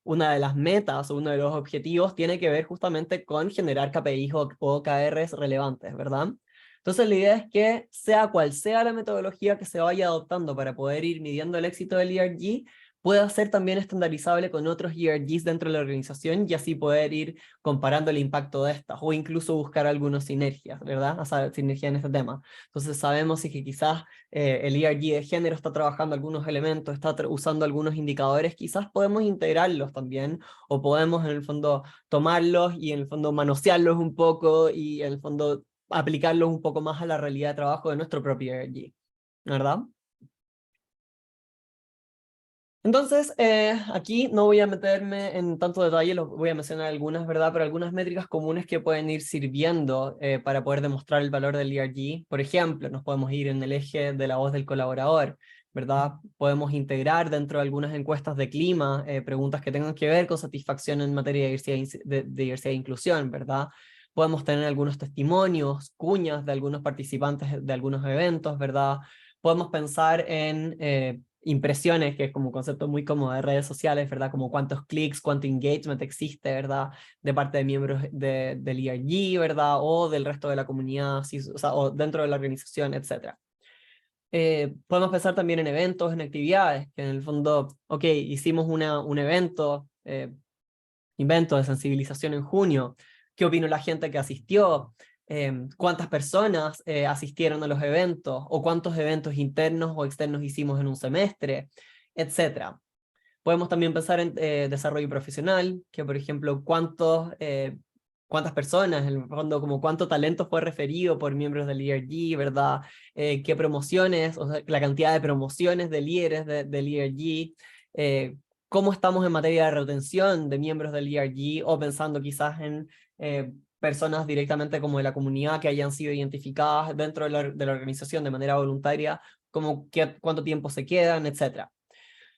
una de las metas o uno de los objetivos tiene que ver justamente con generar KPIs o OKRs relevantes, ¿verdad? Entonces la idea es que sea cual sea la metodología que se vaya adoptando para poder ir midiendo el éxito del ERG, pueda ser también estandarizable con otros ERGs dentro de la organización y así poder ir comparando el impacto de estas o incluso buscar algunas sinergias, ¿verdad? O sea, sinergia en este tema. Entonces sabemos si que quizás el ERG de género está trabajando algunos elementos, está usando algunos indicadores, quizás podemos integrarlos también o podemos en el fondo tomarlos y en el fondo manosearlos un poco y en el fondo aplicarlos un poco más a la realidad de trabajo de nuestro propio ERG, ¿verdad? Entonces, aquí no voy a meterme en tanto detalle, voy a mencionar algunas, ¿verdad? Pero algunas métricas comunes que pueden ir sirviendo para poder demostrar el valor del ERG. Por ejemplo, nos podemos ir en el eje de la voz del colaborador, ¿verdad? Podemos integrar dentro de algunas encuestas de clima preguntas que tengan que ver con satisfacción en materia de diversidad e inclusión, ¿verdad? Podemos tener algunos testimonios, cuñas de algunos participantes de algunos eventos, ¿verdad? Podemos pensar en impresiones, que es como un concepto muy cómodo de redes sociales, ¿verdad? Como cuántos clics, cuánto engagement existe, ¿verdad? De parte de miembros del ERG, ¿verdad? O del resto de la comunidad, o sea, o dentro de la organización, etc. Podemos pensar también en eventos, en actividades, que en el fondo, ok, hicimos un evento de sensibilización en junio, ¿qué opinó la gente que asistió? ¿Cuántas personas asistieron a los eventos? ¿O cuántos eventos internos o externos hicimos en un semestre? Etcétera. Podemos también pensar en desarrollo profesional, que por ejemplo, cuántas personas, en el fondo, como cuánto talento fue referido por miembros del ERG, ¿verdad? ¿Qué promociones, o sea, la cantidad de promociones de líderes del ERG? ¿Cómo estamos en materia de retención de miembros del ERG? O pensando quizás en personas directamente como de la comunidad que hayan sido identificadas dentro de la organización de manera voluntaria, como cuánto tiempo se quedan, etc.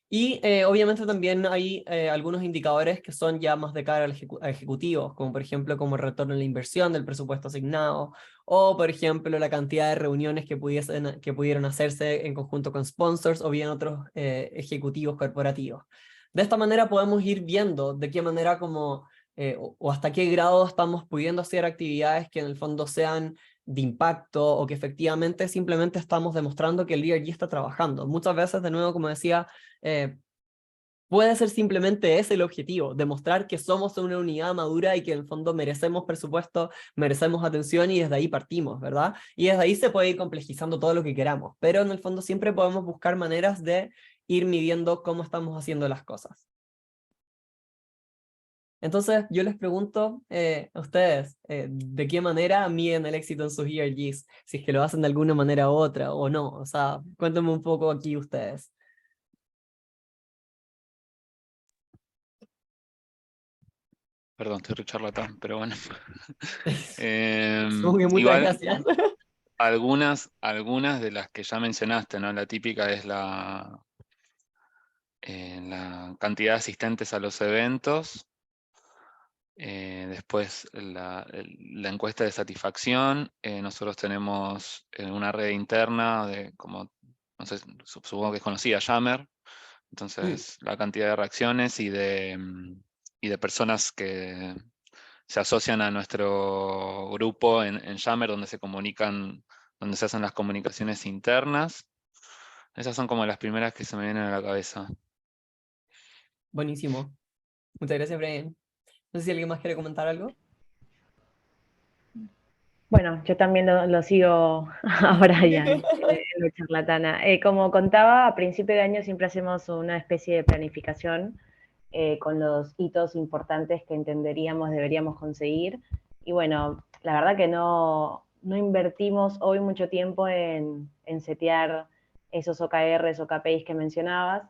Y obviamente también hay algunos indicadores que son ya más de cara a ejecutivos, como por ejemplo como el retorno en la inversión del presupuesto asignado, o por ejemplo la cantidad de reuniones que pudieron hacerse en conjunto con sponsors o bien otros ejecutivos corporativos. De esta manera podemos ir viendo de qué manera o hasta qué grado estamos pudiendo hacer actividades que en el fondo sean de impacto o que efectivamente simplemente estamos demostrando que el ERG está trabajando. Muchas veces, de nuevo, como decía, puede ser simplemente ese el objetivo, demostrar que somos una unidad madura y que en el fondo merecemos presupuesto, merecemos atención y desde ahí partimos, ¿verdad? Y desde ahí se puede ir complejizando todo lo que queramos, pero en el fondo siempre podemos buscar maneras de ir midiendo cómo estamos haciendo las cosas. Entonces, yo les pregunto a ustedes, ¿de qué manera miden el éxito en sus ERGs? Si es que lo hacen de alguna manera u otra o no. O sea, cuéntenme un poco aquí ustedes. Perdón, estoy re charlatán, pero bueno. Supongo que muchas Igual, gracias. algunas de las que ya mencionaste, ¿no? La típica es la cantidad de asistentes a los eventos. Después la encuesta de satisfacción. Nosotros tenemos una red interna de como, no sé, supongo que es conocida, Yammer. Entonces, la cantidad de reacciones y de personas que se asocian a nuestro grupo en Yammer, donde se comunican, donde se hacen las comunicaciones internas. Esas son como las primeras que se me vienen a la cabeza. Buenísimo. Muchas gracias, Brian. No sé si alguien más quiere comentar algo. Bueno, yo también lo sigo a Brian, la charlatana. Como contaba, a principio de año siempre hacemos una especie de planificación con los hitos importantes que entenderíamos deberíamos conseguir. Y bueno, la verdad que no invertimos hoy mucho tiempo en setear esos OKRs o KPIs que mencionabas.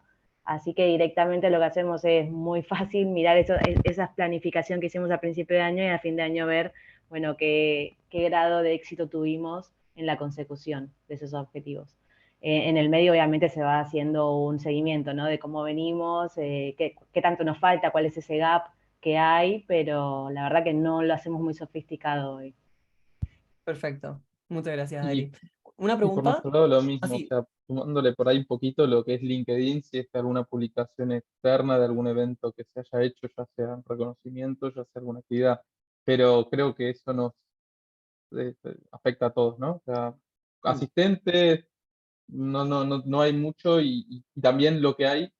Así que directamente lo que hacemos es muy fácil mirar esa planificación que hicimos a principio de año y a fin de año ver, bueno, qué grado de éxito tuvimos en la consecución de esos objetivos. En el medio obviamente se va haciendo un seguimiento, ¿no? De cómo venimos, qué tanto nos falta, cuál es ese gap que hay, pero la verdad que no lo hacemos muy sofisticado hoy. Perfecto. Muchas gracias, Y, Adri. ¿Una y por pregunta? nuestro lado lo mismo, o Así. sea, sumándole por ahí un poquito lo que es LinkedIn, si es alguna publicación externa de algún evento que se haya hecho, ya sea un reconocimiento, ya sea alguna actividad, pero creo que eso nos afecta a todos, ¿no? O sea, asistentes, no hay mucho y también lo que hay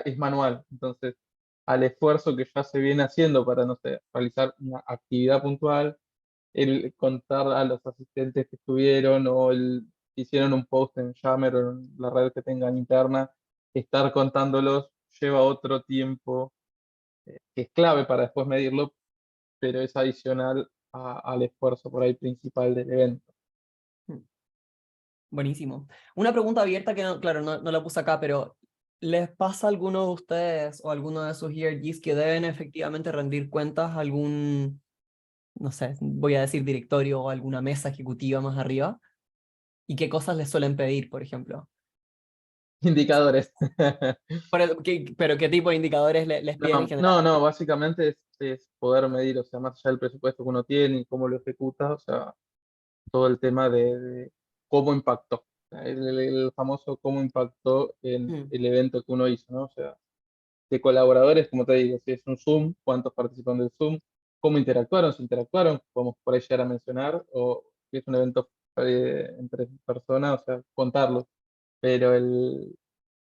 es manual, entonces al esfuerzo que ya se viene haciendo para, no sé, realizar una actividad puntual, el contar a los asistentes que estuvieron o hicieron un post en Yammer o en la red que tengan interna, estar contándolos lleva otro tiempo que es clave para después medirlo, pero es adicional al esfuerzo por ahí principal del evento. Buenísimo. Una pregunta abierta que, claro, no la puse acá, pero ¿les pasa a alguno de ustedes o a alguno de sus ERGs que deben efectivamente rendir cuentas a algún, no sé, voy a decir directorio o alguna mesa ejecutiva más arriba? ¿Y qué cosas les suelen pedir, por ejemplo? Indicadores. Pero ¿qué tipo de indicadores les piden en general? No, básicamente es poder medir, o sea, más allá del presupuesto que uno tiene y cómo lo ejecuta, o sea, todo el tema de cómo impactó, o sea, el famoso cómo impactó en el evento que uno hizo, ¿no? O sea, de colaboradores, como te digo, si es un Zoom, cuántos participan del Zoom, cómo interactuaron, si interactuaron, podemos por ahí llegar a mencionar, o si es un evento entre personas, o sea, contarlo, pero el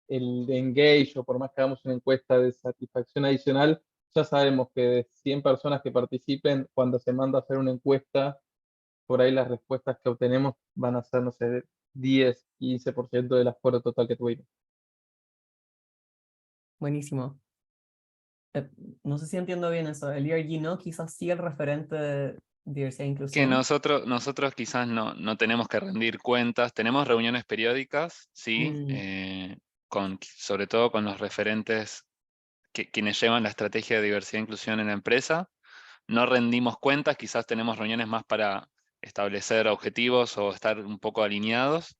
de engage o por más que hagamos una encuesta de satisfacción adicional, ya sabemos que de 100 personas que participen, cuando se manda a hacer una encuesta, por ahí las respuestas que obtenemos van a ser, no sé, 10, 15% del aforo total que tuvimos. Buenísimo. No sé si entiendo bien eso. El ERG no, quizás sí el referente de diversidad e Que inclusión. nosotros quizás no tenemos que rendir cuentas, tenemos reuniones periódicas, sí, sobre todo con los referentes quienes llevan la estrategia de diversidad e inclusión en la empresa. No rendimos cuentas, quizás tenemos reuniones más para establecer objetivos o estar un poco alineados,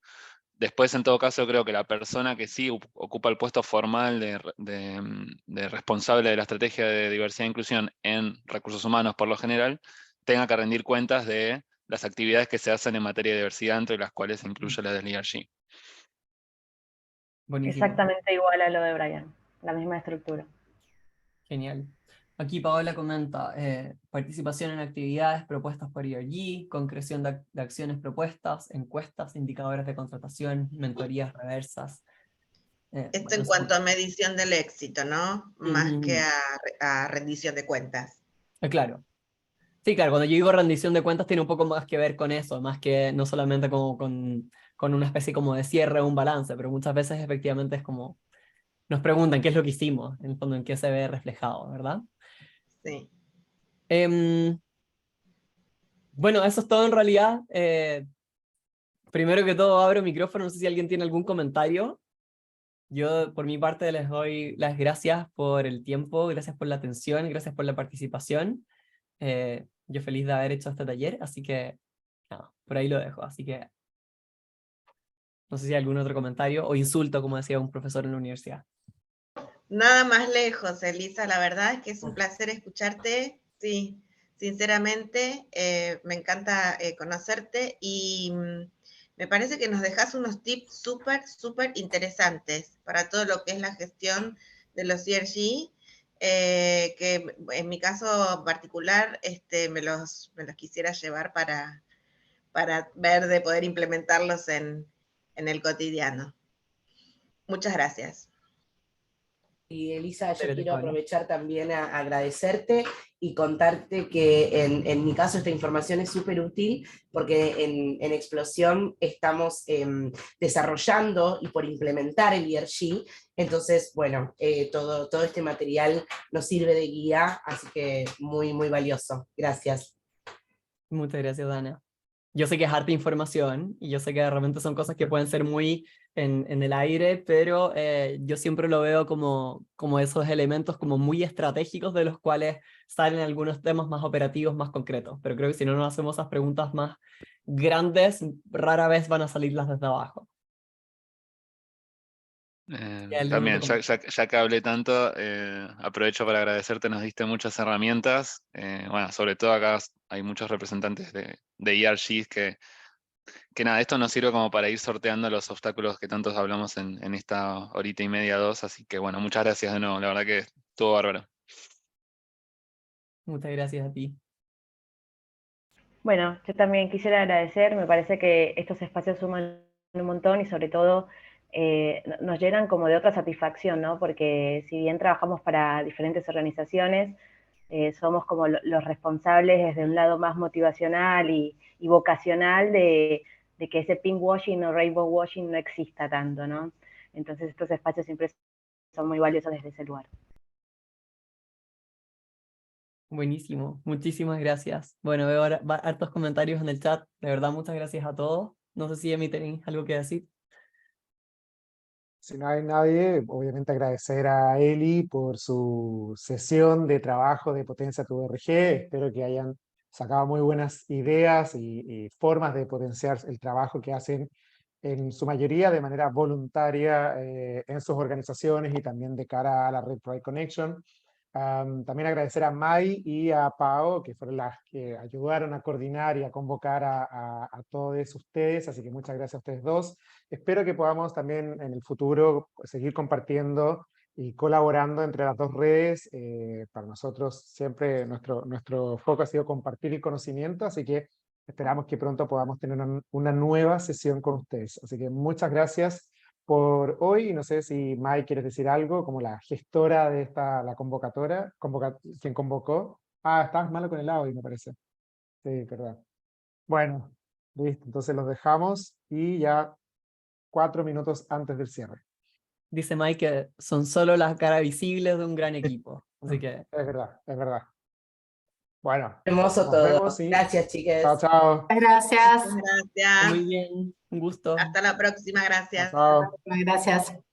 Después, en todo caso, creo que la persona que sí ocupa el puesto formal de responsable de la estrategia de diversidad e inclusión en recursos humanos, por lo general, tenga que rendir cuentas de las actividades que se hacen en materia de diversidad, entre las cuales se incluye la del ERG. Buenísimo. Exactamente igual a lo de Brian, la misma estructura. Genial. Aquí Paola comenta, participación en actividades propuestas por ERG, concreción de acciones propuestas, encuestas, indicadores de contratación, mentorías reversas. Esto Bueno, en cuanto a medición del éxito, ¿no? Más que Ujú. a rendición de cuentas. Claro. Sí, claro, cuando yo digo rendición de cuentas tiene un poco más que ver con eso, más que no solamente como con una especie como de cierre o un balance, pero muchas veces efectivamente es como, nos preguntan qué es lo que hicimos, en el fondo en qué se ve reflejado, ¿verdad? Sí. Bueno, eso es todo en realidad. Primero que todo abro micrófono, no sé si alguien tiene algún comentario. Yo por mi parte les doy las gracias por el tiempo, gracias por la atención, gracias por la participación. Yo feliz de haber hecho este taller, así que nada, por ahí lo dejo. Así que no sé si hay algún otro comentario o insulto, como decía un profesor en la universidad. Nada más lejos, Elisa, la verdad es que es un placer escucharte, sí, sinceramente, me encanta conocerte y me parece que nos dejas unos tips súper interesantes para todo lo que es la gestión de los ERG, que en mi caso particular me los quisiera llevar para ver de poder implementarlos en el cotidiano. Muchas gracias. Y Elisa, yo Pero, quiero Paola. aprovechar también a agradecerte y contarte que en mi caso esta información es súper útil porque en Explosión estamos desarrollando y por implementar el ERG, entonces, bueno, todo este material nos sirve de guía, así que muy valioso. Gracias. Muchas gracias, Dana. Yo sé que es harta información y yo sé que de repente son cosas que pueden ser muy en el aire, pero yo siempre lo veo como esos elementos como muy estratégicos de los cuales salen algunos temas más operativos, más concretos. Pero creo que si no nos hacemos esas preguntas más grandes, rara vez van a salirlas desde abajo. También, ya que hablé tanto, aprovecho para agradecerte, nos diste muchas herramientas. Bueno, sobre todo acá hay muchos representantes de ERGs que nada, esto nos sirve como para ir sorteando los obstáculos que tantos hablamos en esta horita y media, 2, así que bueno, muchas gracias de nuevo, la verdad que estuvo bárbaro. Muchas gracias a ti. Bueno, yo también quisiera agradecer, me parece que estos espacios suman un montón y sobre todo nos llenan como de otra satisfacción, ¿no? Porque si bien trabajamos para diferentes organizaciones, somos como los responsables desde un lado más motivacional y vocacional de que ese pinkwashing o rainbow washing no exista tanto, ¿no? Entonces estos espacios siempre son muy valiosos desde ese lugar. Buenísimo, muchísimas gracias. Bueno, veo ahora hartos comentarios en el chat. De verdad, muchas gracias a todos. No sé si Emi tenéis algo que decir. Si no hay nadie, obviamente agradecer a Eli por su sesión de trabajo de Potencia tu RG. Espero que hayan sacado muy buenas ideas y formas de potenciar el trabajo que hacen en su mayoría de manera voluntaria en sus organizaciones y también de cara a la red Pride Connection. También agradecer a Mai y a Pao, que fueron las que ayudaron a coordinar y a convocar a todos ustedes, así que muchas gracias a ustedes dos. Espero que podamos también en el futuro seguir compartiendo y colaborando entre las dos redes. Para nosotros siempre nuestro foco ha sido compartir el conocimiento, así que esperamos que pronto podamos tener una nueva sesión con ustedes. Así que muchas gracias por hoy. No sé si Mai quieres decir algo como la gestora de la convocatoria, quien convocó. Ah, estabas malo con el audio, me parece. Sí, perdón. Bueno, listo. Entonces los dejamos y ya 4 minutos antes del cierre. Dice Mike que son solo las caras visibles de un gran equipo. Así que... Es verdad, es verdad. Bueno, Hermoso nos todo. vemos y... Gracias, chiques. Chao, chao. Gracias. Gracias. Muy bien, un gusto. Hasta la próxima, gracias. Chao. Gracias.